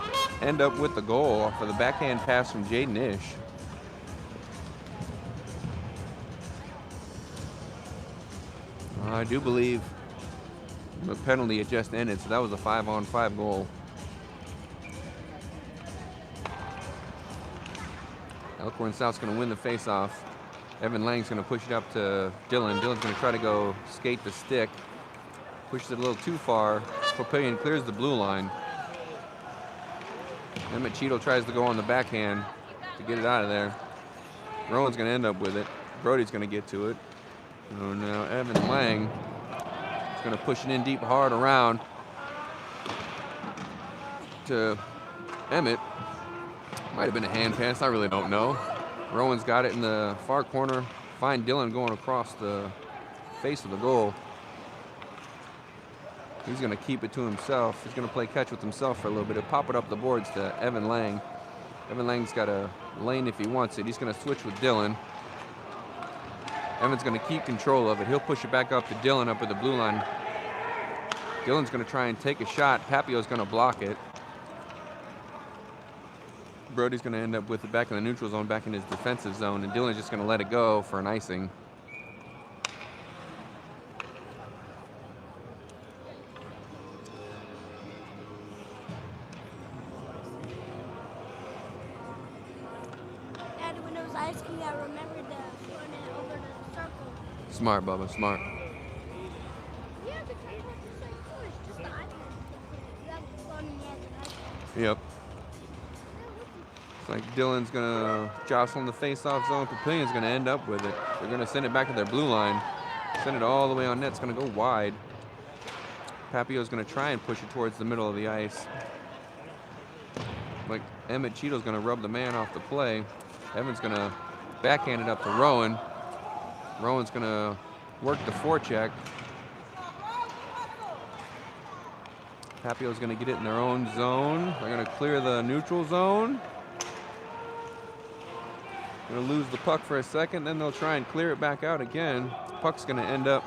end up with the goal off of the backhand pass from Jaden Ish. I do believe the penalty had just ended, so that was a 5-on-5 goal. Elkhorn South's going to win the face-off. Evan Lang's going to push it up to Dylan. Dylan's going to try to go skate the stick. Pushes it a little too far. Papio clears the blue line. Emmett Cheadle tries to go on the backhand to get it out of there. Rowan's going to end up with it. Brody's going to get to it. So now Evan Lang is going to push it in deep hard around to Emmett. Might have been a hand pass, I really don't know. Rowan's got it in the far corner. Find Dylan going across the face of the goal. He's gonna keep it to himself. He's gonna play catch with himself for a little bit. He'll pop it up the boards to Evan Lang. Evan Lang's got a lane if he wants it. He's gonna switch with Dylan. Evan's gonna keep control of it. He'll push it back up to Dylan up at the blue line. Dylan's gonna try and take a shot. Papio's gonna block it. Brody's going to end up with it back in the neutral zone, back in his defensive zone, and Dylan's just going to let it go for an icing. Dad, when it was icing, I remembered throwing it over the circle. Smart, Bubba, smart. Yeah, the kind of the circle is just the icing. You have to throw it in the edge of the Yep. like Dylan's gonna jostle in the face-off zone. Papillion's gonna end up with it. They're gonna send it back to their blue line. Send it all the way on net. It's gonna go wide. Papio's gonna try and push it towards the middle of the ice. Like Emmett Cheeto's gonna rub the man off the play. Evan's gonna backhand it up to Rowan. Rowan's gonna work the forecheck. Papio's gonna get it in their own zone. They're gonna clear the neutral zone. Gonna lose the puck for a second, then they'll try and clear it back out again. Puck's gonna end up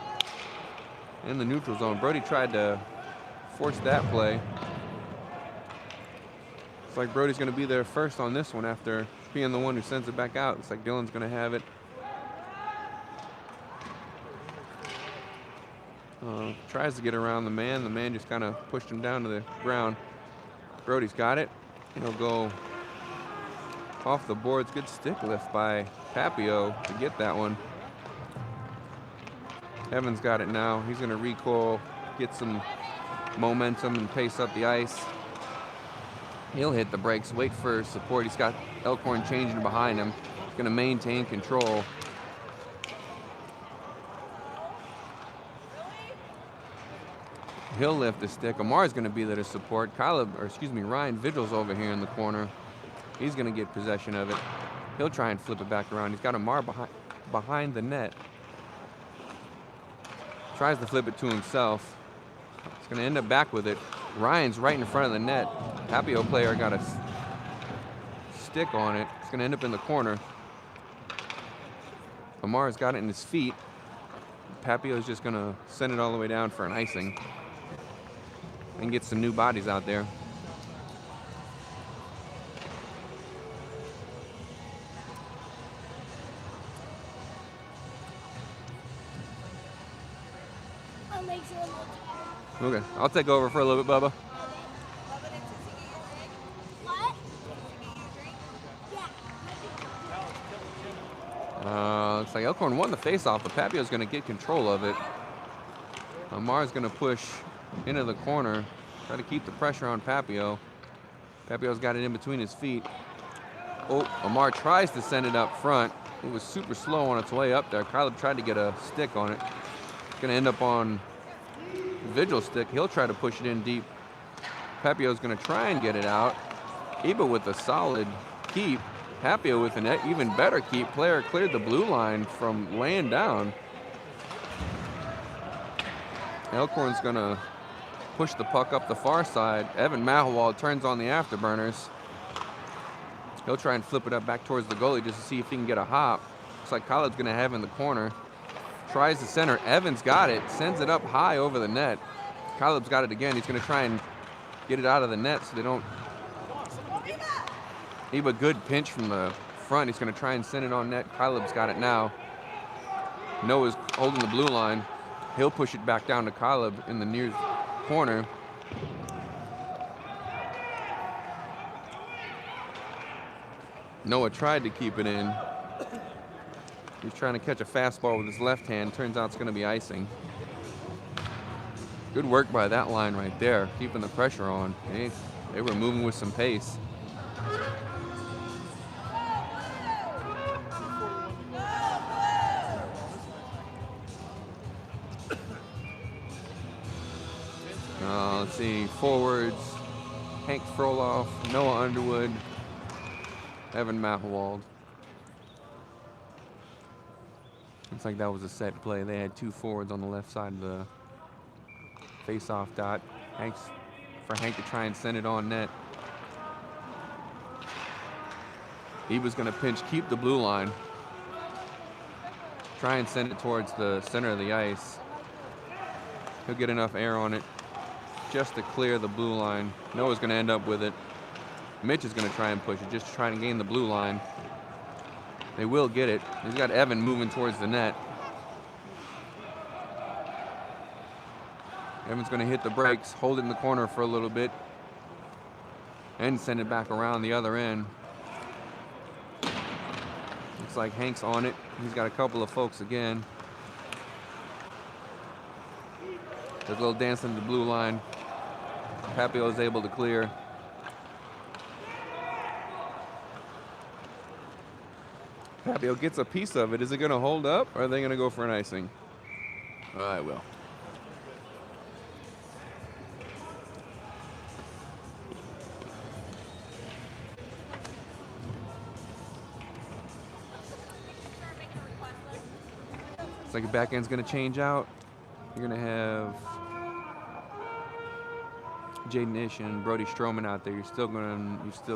in the neutral zone. Brody tried to force that play. It's like Brody's gonna be there first on this one after being the one who sends it back out. It's like Dylan's gonna have it. Tries to get around the man. The man just kind of pushed him down to the ground. Brody's got it. He'll go off the boards. Good stick lift by Papio to get that one. Evans got it now. He's going to recoil, get some momentum and pace up the ice. He'll hit the brakes, wait for support. He's got Elkhorn changing behind him. He's going to maintain control. He'll lift the stick. Amar's going to be there to support. Ryan Vigil's over here in the corner. He's going to get possession of it. He'll try and flip it back around. He's got Amar behind the net. Tries to flip it to himself. He's going to end up back with it. Ryan's right in front of the net. Papio player got a stick on it. It's going to end up in the corner. Amar's got it in his feet. Papio's just going to send it all the way down for an icing and get some new bodies out there. Okay, I'll take over for a little bit, Bubba. What? Yeah. Looks like Elkhorn won the face-off, but Papio's going to get control of it. Amar's going to push into the corner, try to keep the pressure on Papio. Papio's got it in between his feet. Oh, Amar tries to send it up front. It was super slow on its way up there. Caleb tried to get a stick on it. It's going to end up on Vigil stick. He'll try to push it in deep. Papio's going to try and get it out. Iba with a solid keep. Papio with an even better keep. Player cleared the blue line from laying down. Elkhorn's going to push the puck up the far side. Evan Mahawald turns on the afterburners. He'll try and flip it up back towards the goalie just to see if he can get a hop. Looks like Caleb's going to have in the corner. Tries the center. Evans got it. Sends it up high over the net. Caleb's got it again. He's going to try and get it out of the net so they don't. Iba, good pinch from the front. He's going to try and send it on net. Caleb's got it now. Noah's holding the blue line. He'll push it back down to Caleb in the near corner. Noah tried to keep it in. He's trying to catch a fastball with his left hand. Turns out it's going to be icing. Good work by that line right there, keeping the pressure on. They were moving with some pace. Let's see, forwards, Hank Froloff, Noah Underwood, Evan Mahawald. Looks like that was a set play. They had two forwards on the left side of the face-off dot. Hank to try and send it on net. He was going to pinch, keep the blue line. Try and send it towards the center of the ice. He'll get enough air on it just to clear the blue line. Noah's going to end up with it. Mitch is going to try and push it, just to try and gain the blue line. They will get it. He's got Evan moving towards the net. Evan's going to hit the brakes, hold it in the corner for a little bit, and send it back around the other end. Looks like Hank's on it. He's got a couple of folks again. There's a little dance into the blue line. Papio is able to clear. Papio gets a piece of it. Is it going to hold up, or are they going to go for an icing? I will. It's like the back end's going to change out. You're going to have Jaden Ish and Brody Stroman out there. You've still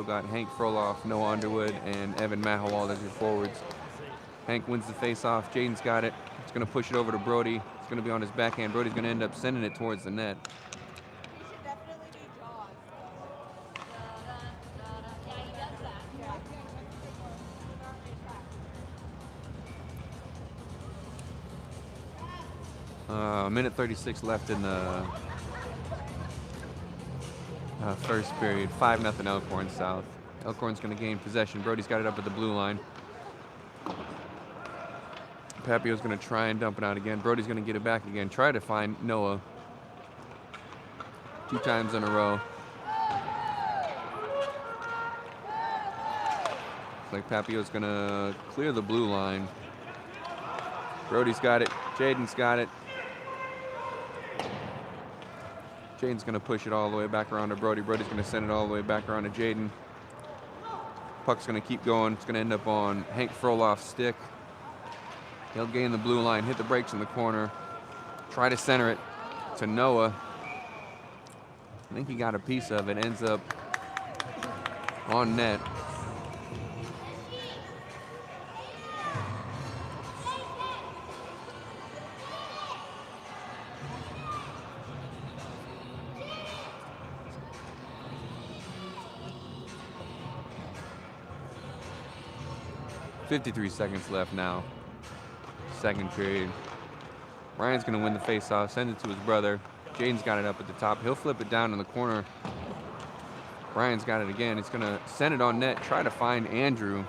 got Hank Froloff, Noah Underwood, and Evan Mahawald as your forwards. Hank wins the face-off. Jaden's got it. He's going to push it over to Brody. It's going to be on his backhand. Brody's going to end up sending it towards the net. He should definitely be Jaws. Yeah, he does that. Minute 36 left in the first period. 5-0 Elkhorn South. Elkhorn's going to gain possession. Brody's got it up at the blue line. Papio's going to try and dump it out again. Brody's going to get it back again. Try to find Noah. 2 times in a row. Looks like Papio's going to clear the blue line. Brody's got it. Jaden's got it. Jaden's going to push it all the way back around to Brody. Brody's going to send it all the way back around to Jaden. Puck's going to keep going. It's going to end up on Hank Froloff's stick. He'll gain the blue line, hit the brakes in the corner, try to center it to Noah. I think he got a piece of it. Ends up on net. .53 seconds left now. Second period. Ryan's going to win the face-off, send it to his brother. Jaden's got it up at the top. He'll flip it down in the corner. Ryan's got it again. He's going to send it on net, try to find Andrew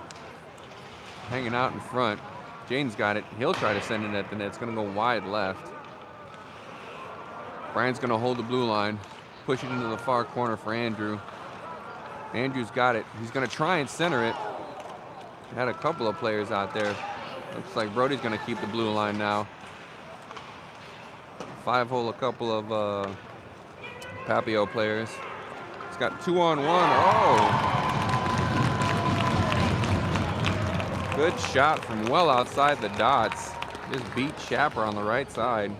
hanging out in front. Jaden's got it. He'll try to send it at the net. It's going to go wide left. Ryan's going to hold the blue line, push it into the far corner for Andrew. Andrew's got it. He's going to try and center it. Had a couple of players out there. Looks like Brody's going to keep the blue line now. 5-hole a couple of Papio players. He's got 2-on-1. Oh! Good shot from well outside the dots. Just beat Schapper on the right side.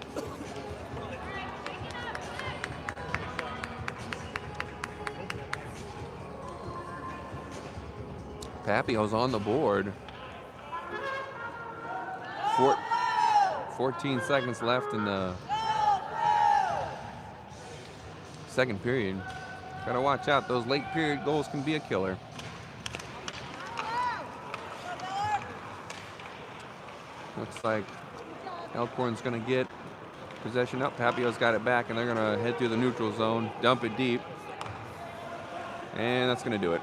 Papio's on the board. 14 seconds left in the second period. Gotta watch out. Those late period goals can be a killer. Looks like Elkhorn's gonna get possession up. Papio's got it back, and they're gonna head through the neutral zone, dump it deep, and that's gonna do it.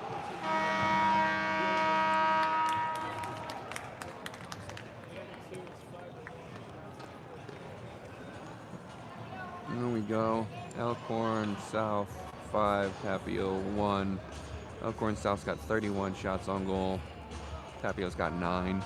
There we go. Elkhorn South 5, Papio 1. Elkhorn South's got 31 shots on goal. Papio's got 9.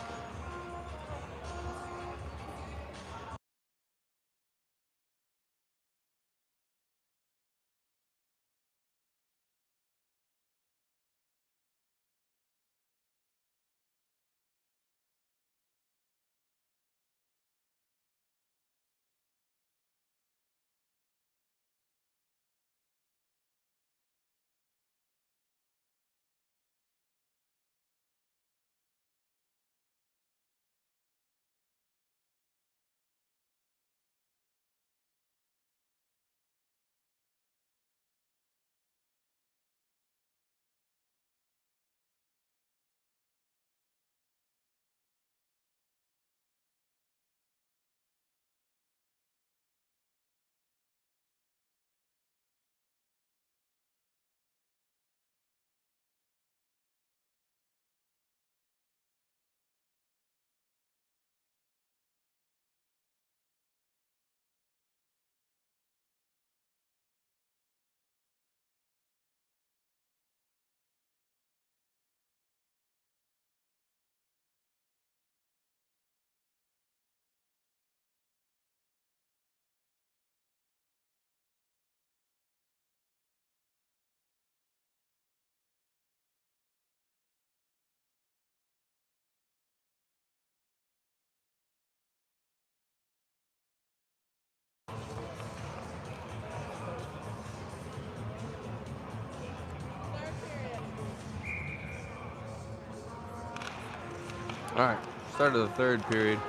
All right, start of the third period.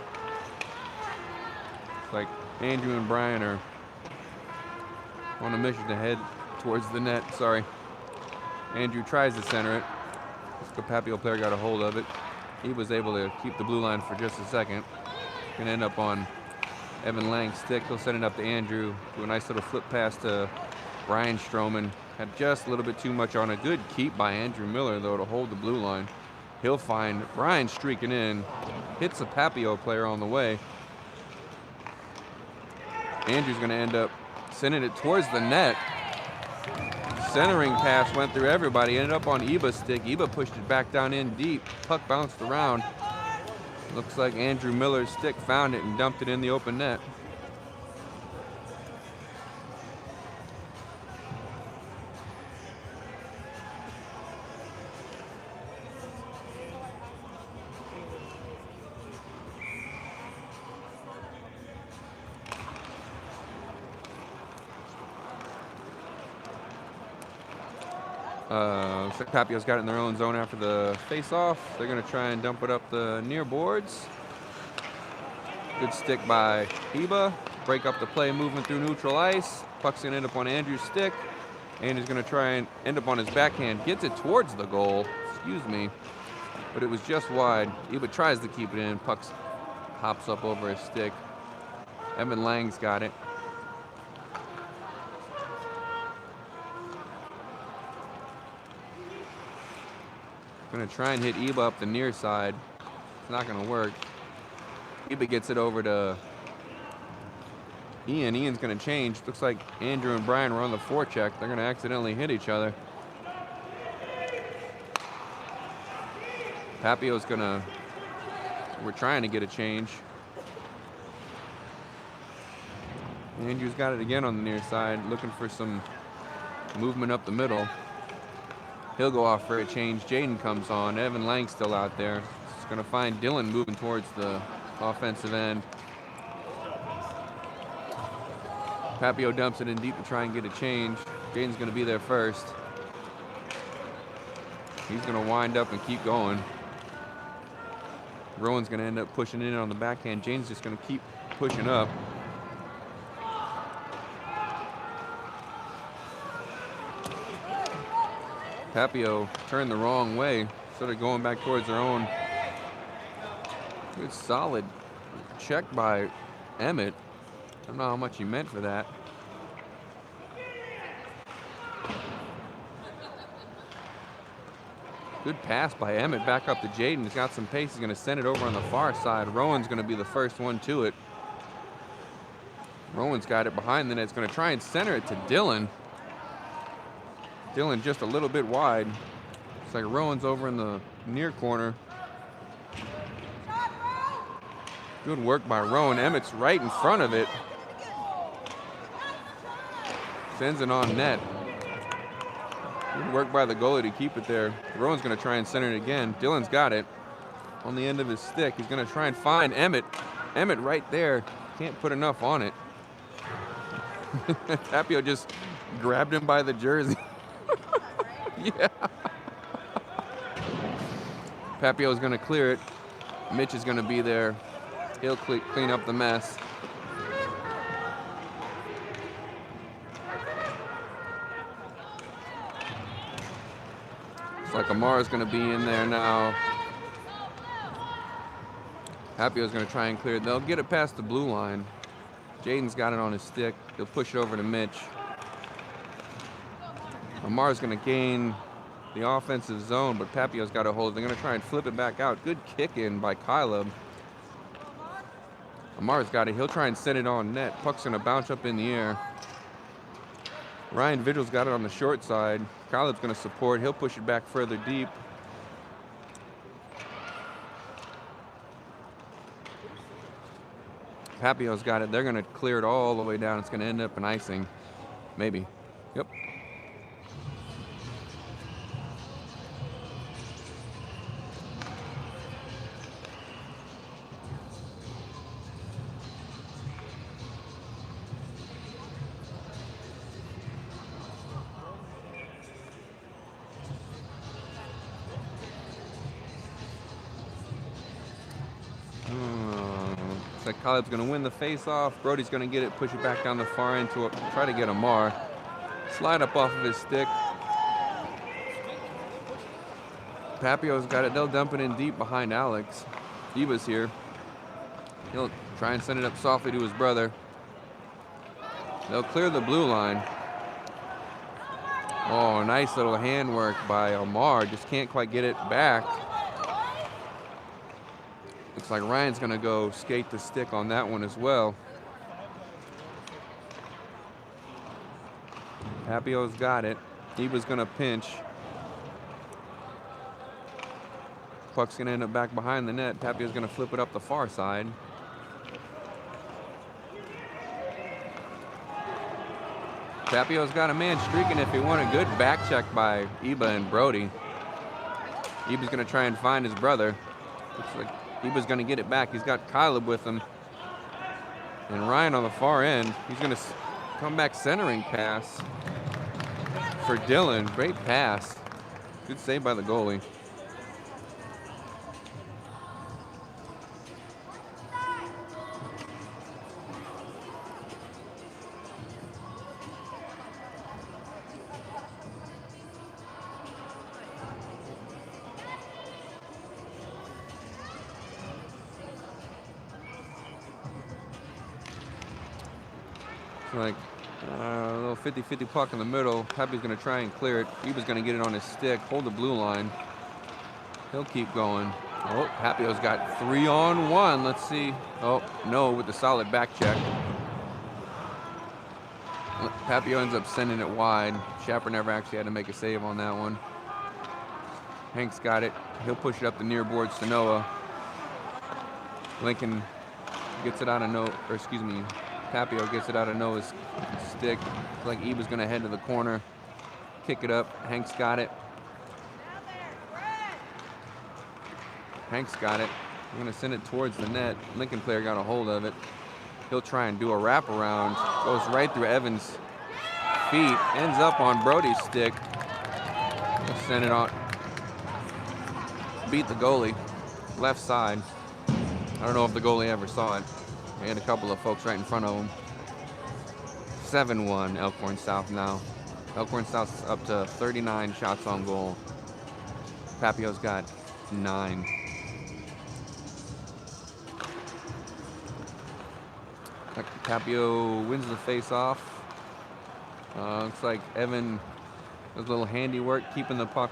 It's like Andrew and Brian are on a mission to head towards the net. Sorry. Andrew tries to center it. The Papio player got a hold of it. He was able to keep the blue line for just a second. Gonna end up on Evan Lang's stick. He'll send it up to Andrew. Do a nice little flip pass to Brian Stroman. Had just a little bit too much on a good keep by Andrew Miller, though, to hold the blue line. He'll find Brian streaking in. Hits the Papio player on the way. Andrew's going to end up sending it towards the net. Centering pass went through everybody. Ended up on Iba's stick. Iba pushed it back down in deep. Puck bounced around. Looks like Andrew Miller's stick found it and dumped it in the open net. Looks like Papio's got it in their own zone after the face-off. They're going to try and dump it up the near boards. Good stick by Iba. Break up the play, movement through neutral ice. Puck's going to end up on Andrew's stick. Andrew's going to try and end up on his backhand. Gets it towards the goal. Excuse me. But it was just wide. Iba tries to keep it in. Puck hops up over his stick. Evan Lang's got it. Gonna try and hit Iba up the near side. It's not gonna work. Iba gets it over to Ian. Ian's gonna change. Looks like Andrew and Brian were on the forecheck. They're gonna accidentally hit each other. Papio's gonna, we're trying to get a change. Andrew's got it again on the near side, looking for some movement up the middle. He'll go off for a change. Jaden comes on. Evan Lang still out there. He's going to find Dylan moving towards the offensive end. Papio dumps it in deep to try and get a change. Jaden's going to be there first. He's going to wind up and keep going. Rowan's going to end up pushing in on the backhand. Jaden's just going to keep pushing up. Papio turned the wrong way, sort of going back towards their own. Good solid check by Emmett. I don't know how much he meant for that. Good pass by Emmett back up to Jaden. He's got some pace. He's going to send it over on the far side. Rowan's going to be the first one to it. Rowan's got it behind the net. He's going to try and center it to Dylan. Dylan just a little bit wide. It's like Rowan's over in the near corner. Good work by Rowan. Emmett's right in front of it. Sends it on net. Good work by the goalie to keep it there. Rowan's going to try and center it again. Dylan's got it on the end of his stick. He's going to try and find Emmett. Emmett right there. Can't put enough on it. Papio just grabbed him by the jersey. Yeah. Papio's going to clear it. Mitch is going to be there. He'll clean up the mess. Looks like Amara's going to be in there now. Papio's going to try and clear it. They'll get it past the blue line. Jaden's got it on his stick. He'll push it over to Mitch. Amar's going to gain the offensive zone, but Papio's got a hold. They're going to try and flip it back out. Good kick in by Kyleb. Amar's got it. He'll try and send it on net. Puck's going to bounce up in the air. Ryan Vigil's got it on the short side. Kyleb's going to support. He'll push it back further deep. Papio's got it. They're going to clear it all the way down. It's going to end up in icing. Maybe. Yep. Looks like Caleb's gonna win the face-off. Brody's gonna get it, push it back down the far end to try to get Amar. Slide up off of his stick. Papio's got it. They'll dump it in deep behind Alex. Eva's here. He'll try and send it up softly to his brother. They'll clear the blue line. Oh, nice little handwork by Amar. Just can't quite get it back. Looks like Ryan's gonna go skate the stick on that one as well. Papio's got it. Eva's gonna pinch. Puck's gonna end up back behind the net. Papio's gonna flip it up the far side. Papio's got a man streaking if he won. A good back check by Eba and Brody. Eba's gonna try and find his brother. Looks like Eba's gonna get it back. He's got Caleb with him. And Ryan on the far end. He's gonna come back centering pass for Dylan. Great pass. Good save by the goalie. Like a little 50-50 puck in the middle. Papio's going to try and clear it. Eba's going to get it on his stick, hold the blue line. He'll keep going. Oh, Papio's got 3-on-1. Let's see. Oh, no, with the solid back check. Papio ends up sending it wide. Schapper never actually had to make a save on that one. Hank's got it. He'll push it up the near boards to Noah. Lincoln gets it out of Papio gets it out of Noah's stick. Looks like Eba's gonna head to the corner, kick it up. Hank's got it. Hank's got it. We're gonna send it towards the net. Lincoln player got a hold of it. He'll try and do a wraparound. Goes right through Evans' feet. Ends up on Brody's stick. He'll send it on. Beat the goalie. Left side. I don't know if the goalie ever saw it. He had a couple of folks right in front of him. 7-1 Elkhorn South now. Elkhorn South's up to 39 shots on goal. Papio's got 9. Papio wins the face-off. Looks like Evan does a little handiwork keeping the puck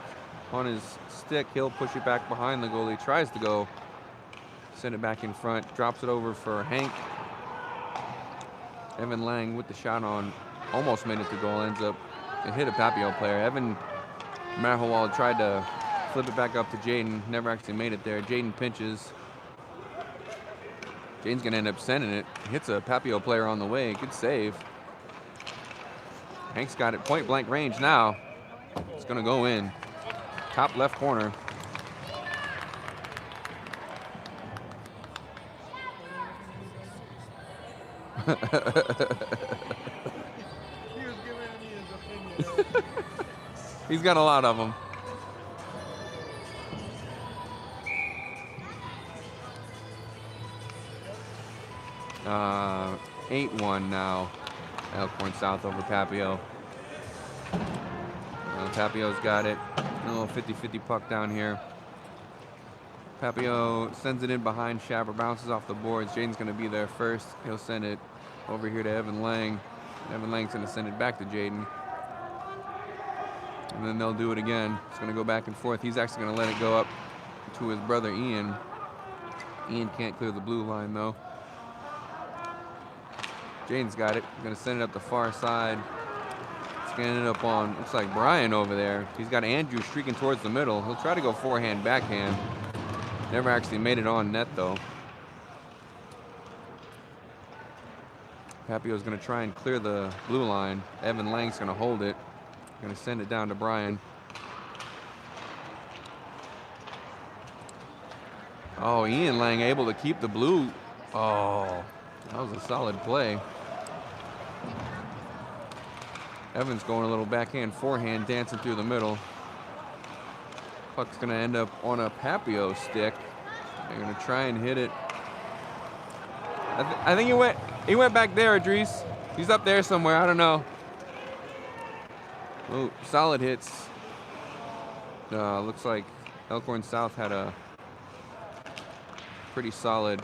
on his stick. He'll push it back behind the goalie. Tries to go. Send it back in front, drops it over for Hank. Evan Lang with the shot on, almost made it to goal, ends up, it hit a Papio player. Evan Mahowald tried to flip it back up to Jaden, never actually made it there. Jaden pinches. Jaden's gonna end up sending it. Hits a Papio player on the way, good save. Hank's got it, point blank range now. It's gonna go in. Top left corner. He was giving me his opinion. He's got a lot of them. Uh, 8-1 now. Elkhorn South over Papio. Papio's got it. A little 50-50 puck down here. Papio sends it in behind Schapper, bounces off the boards. Jaden's going to be there first. He'll send it over here to Evan Lang. Evan Lang's going to send it back to Jaden. And then they'll do it again. It's going to go back and forth. He's actually going to let it go up to his brother Ian. Ian can't clear the blue line though. Jaden's got it. He's going to send it up the far side. It's going to end up on, looks like Brian over there. He's got Andrew streaking towards the middle. He'll try to go forehand, backhand. Never actually made it on net though. Papio's going to try and clear the blue line. Evan Lang's going to hold it. Going to send it down to Brian. Oh, Ian Lang able to keep the blue. Oh, that was a solid play. Evans going a little backhand, forehand, dancing through the middle. Puck's going to end up on a Papio stick. They're going to try and hit it I think he went back there, Idris. He's up there somewhere. I don't know. Oh, solid hits. Looks like Elkhorn South had a pretty solid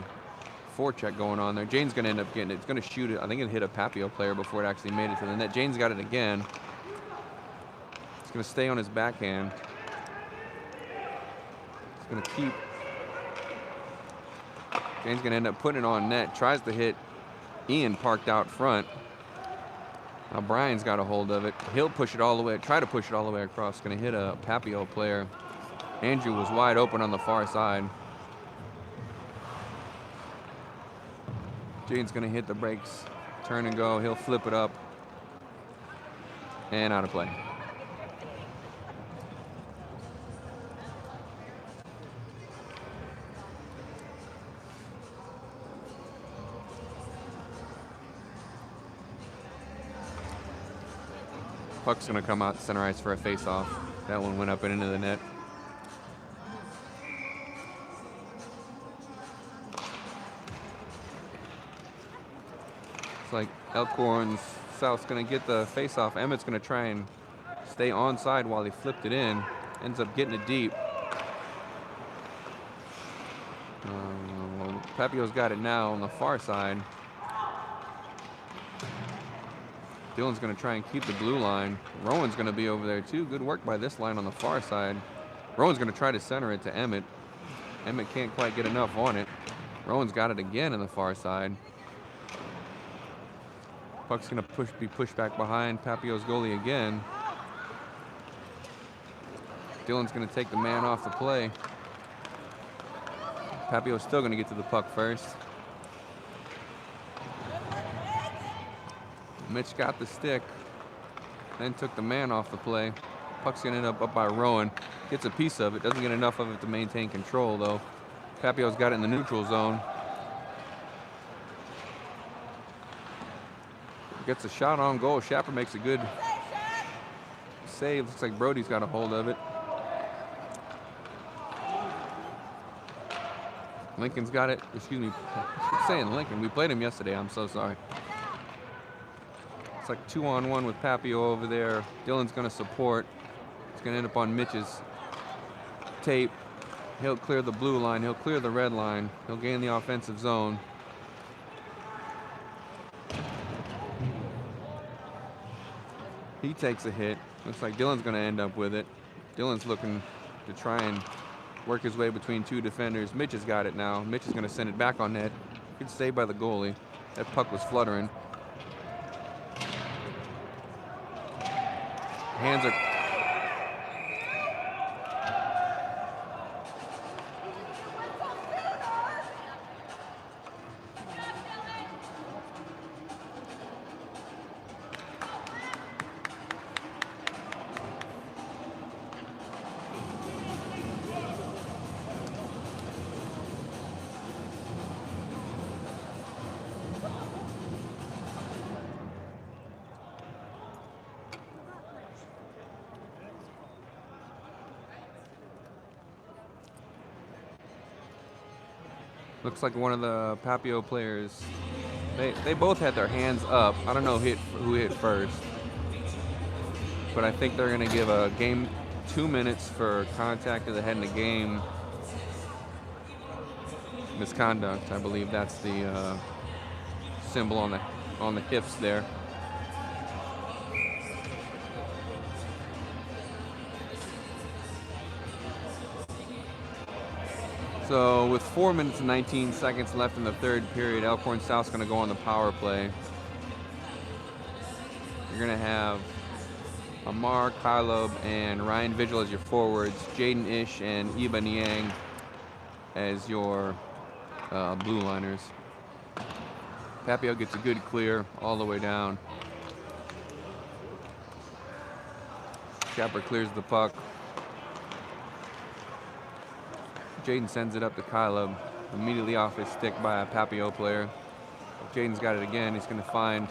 forecheck going on there. Jane's going to end up getting it. It's going to shoot it. I think it hit a Papio player before it actually made it to the net. Jane's got it again. It's going to stay on his backhand. It's going to keep. Jane's going to end up putting it on net. Tries to hit Ian parked out front. Now Brian's got a hold of it. He'll push it all the way, try to push it all the way across. Going to hit a Papio player. Andrew was wide open on the far side. Jane's going to hit the brakes, turn and go. He'll flip it up. And out of play. Puck's going to come out center ice for a face-off. That one went up and into the net. It's like Elkhorn South's going to get the face-off. Emmett's going to try and stay onside while he flipped it in. Ends up getting it deep. Papio's got it now on the far side. Dylan's going to try and keep the blue line. Rowan's going to be over there too. Good work by this line on the far side. Rowan's going to try to center it to Emmett. Emmett can't quite get enough on it. Rowan's got it again on the far side. Puck's going to be pushed back behind Papio's goalie again. Dylan's going to take the man off the play. Papio's still going to get to the puck first. Mitch got the stick, then took the man off the play. Puck's going to end up by Rowan. Gets a piece of it, doesn't get enough of it to maintain control though. Papio's got it in the neutral zone. Gets a shot on goal. Schapper makes a good save. Looks like Brody's got a hold of it. Lincoln's got it. Excuse me. I keep saying Lincoln. We played him yesterday. I'm so sorry. It's like 2-on-1 with Papio over there. Dylan's going to support. It's going to end up on Mitch's tape. He'll clear the blue line. He'll clear the red line. He'll gain the offensive zone. He takes a hit. Looks like Dylan's going to end up with it. Dylan's looking to try and work his way between two defenders. Mitch has got it now. Mitch is going to send it back on net. Good save by the goalie. That puck was fluttering. Hands are... Looks like one of the Papio players, they both had their hands up. I don't know who hit first, but I think they're going to give a game 2 minutes for contact to the head in the game misconduct. I believe that's the symbol on the hips there. So with 4 minutes and 19 seconds left in the third period, Elkhorn South's going to go on the power play. You're going to have Amar, Kylob, and Ryan Vigil as your forwards, Jaden Ish and Iba Niang as your blue liners. Papio gets a good clear all the way down. Schapper clears the puck. Jaden sends it up to Kylob, immediately off his stick by a Papio player. Jaden's got it again. He's going to find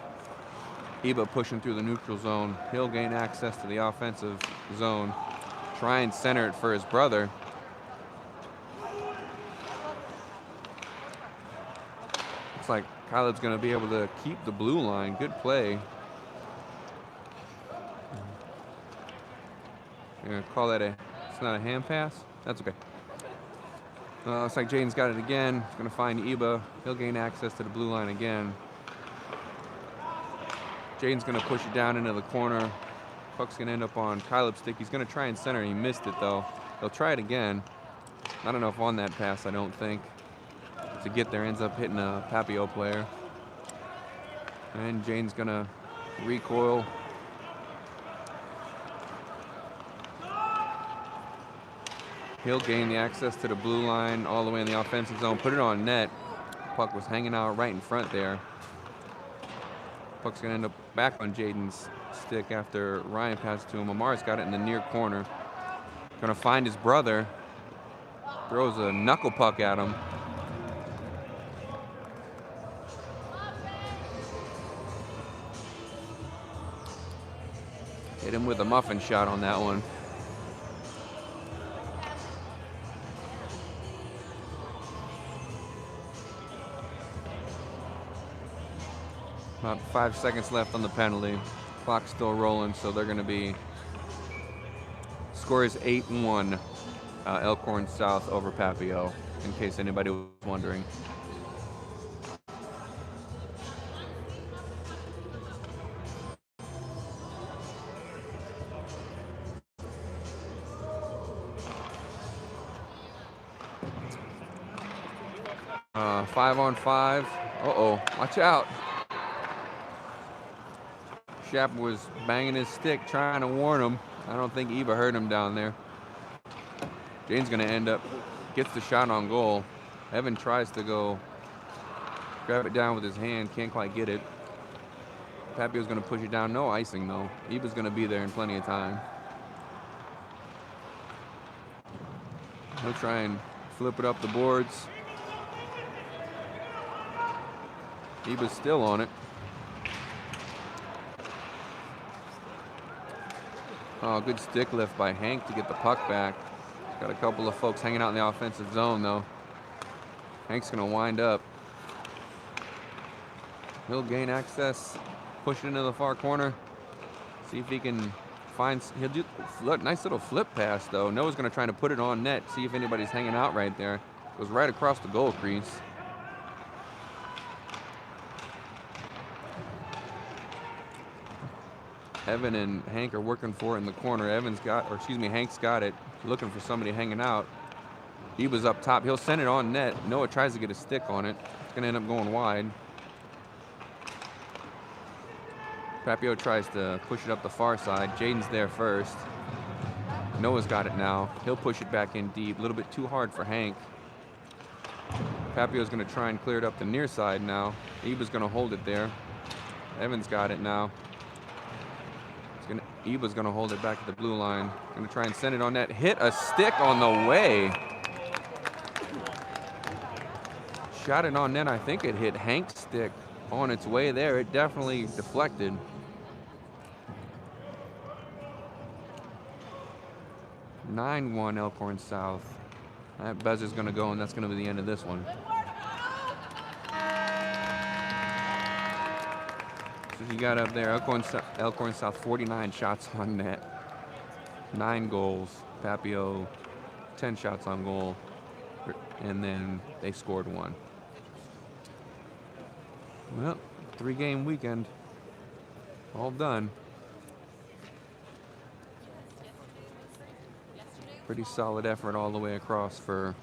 Iba pushing through the neutral zone. He'll gain access to the offensive zone. Try and center it for his brother. Looks like Caleb's going to be able to keep the blue line. Good play. You're going to call that it's not a hand pass? That's okay. Looks like Jaden's got it again. He's going to find Iba. He'll gain access to the blue line again. Jaden's going to push it down into the corner. Puck's going to end up on Caleb's stick. He's going to try and center. He missed it, though. He'll try it again. I don't know if on that pass, I don't think. To get there, ends up hitting a Papio player. And Jaden's going to recoil. He'll gain the access to the blue line all the way in the offensive zone. Put it on net. Puck was hanging out right in front there. Puck's going to end up back on Jaden's stick after Ryan passed to him. Amar's got it in the near corner. Going to find his brother. Throws a knuckle puck at him. Hit him with a muffin shot on that one. About 5 seconds left on the penalty. Clock's still rolling, so they're going to be. Score is 8-1. Elkhorn South over Papio, in case anybody was wondering. Five on five. Uh-oh, watch out. Shap was banging his stick, trying to warn him. I don't think Eva heard him down there. Jane's going to end up, gets the shot on goal. Evan tries to go grab it down with his hand, can't quite get it. Papio's going to push it down, no icing though. Eva's going to be there in plenty of time. He'll try and flip it up the boards. Eva's still on it. Oh, good stick lift by Hank to get the puck back. Got a couple of folks hanging out in the offensive zone, though. Hank's going to wind up. He'll gain access, push it into the far corner. See if he can find. He'll do a nice little flip pass, though. Noah's going to try to put it on net, see if anybody's hanging out right there. Goes right across the goal crease. Evan and Hank are working for it in the corner. Hank's got it. Looking for somebody hanging out. Eva's up top. He'll send it on net. Noah tries to get a stick on it. It's going to end up going wide. Papio tries to push it up the far side. Jaden's there first. Noah's got it now. He'll push it back in deep. A little bit too hard for Hank. Papio's going to try and clear it up the near side now. Eva's going to hold it there. Evan's got it now. Eva's going to hold it back at the blue line. Going to try and send it on net. Hit a stick on the way. Shot it on net. I think it hit Hank's stick on its way there. It definitely deflected. (9-1) Elkhorn South. That buzzer's going to go, and that's going to be the end of this one. So you got up there, Elkhorn South 49 shots on net, 9 goals. Papio 10 shots on goal, and then they scored 1. Well, 3-game weekend, all done. Pretty solid effort all the way across for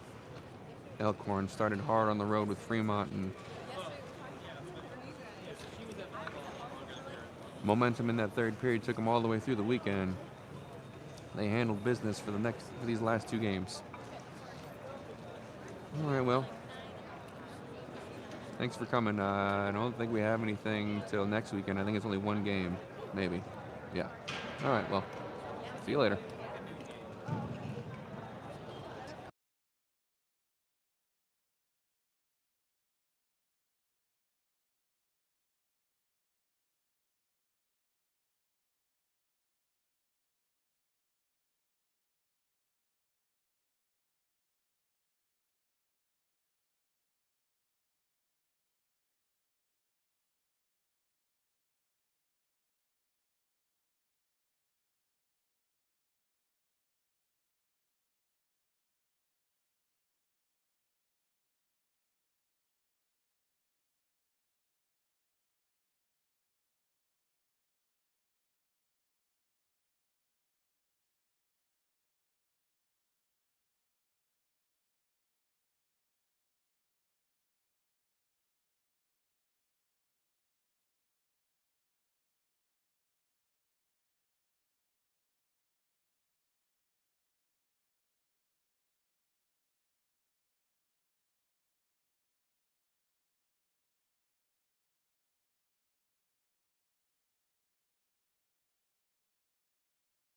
Elkhorn. Started hard on the road with Fremont, and momentum in that third period took them all the way through the weekend. They handled business for these last 2 games. All right, well, thanks for coming. I don't think we have anything till next weekend. I think it's only 1 game, maybe. Yeah. All right, well, see you later.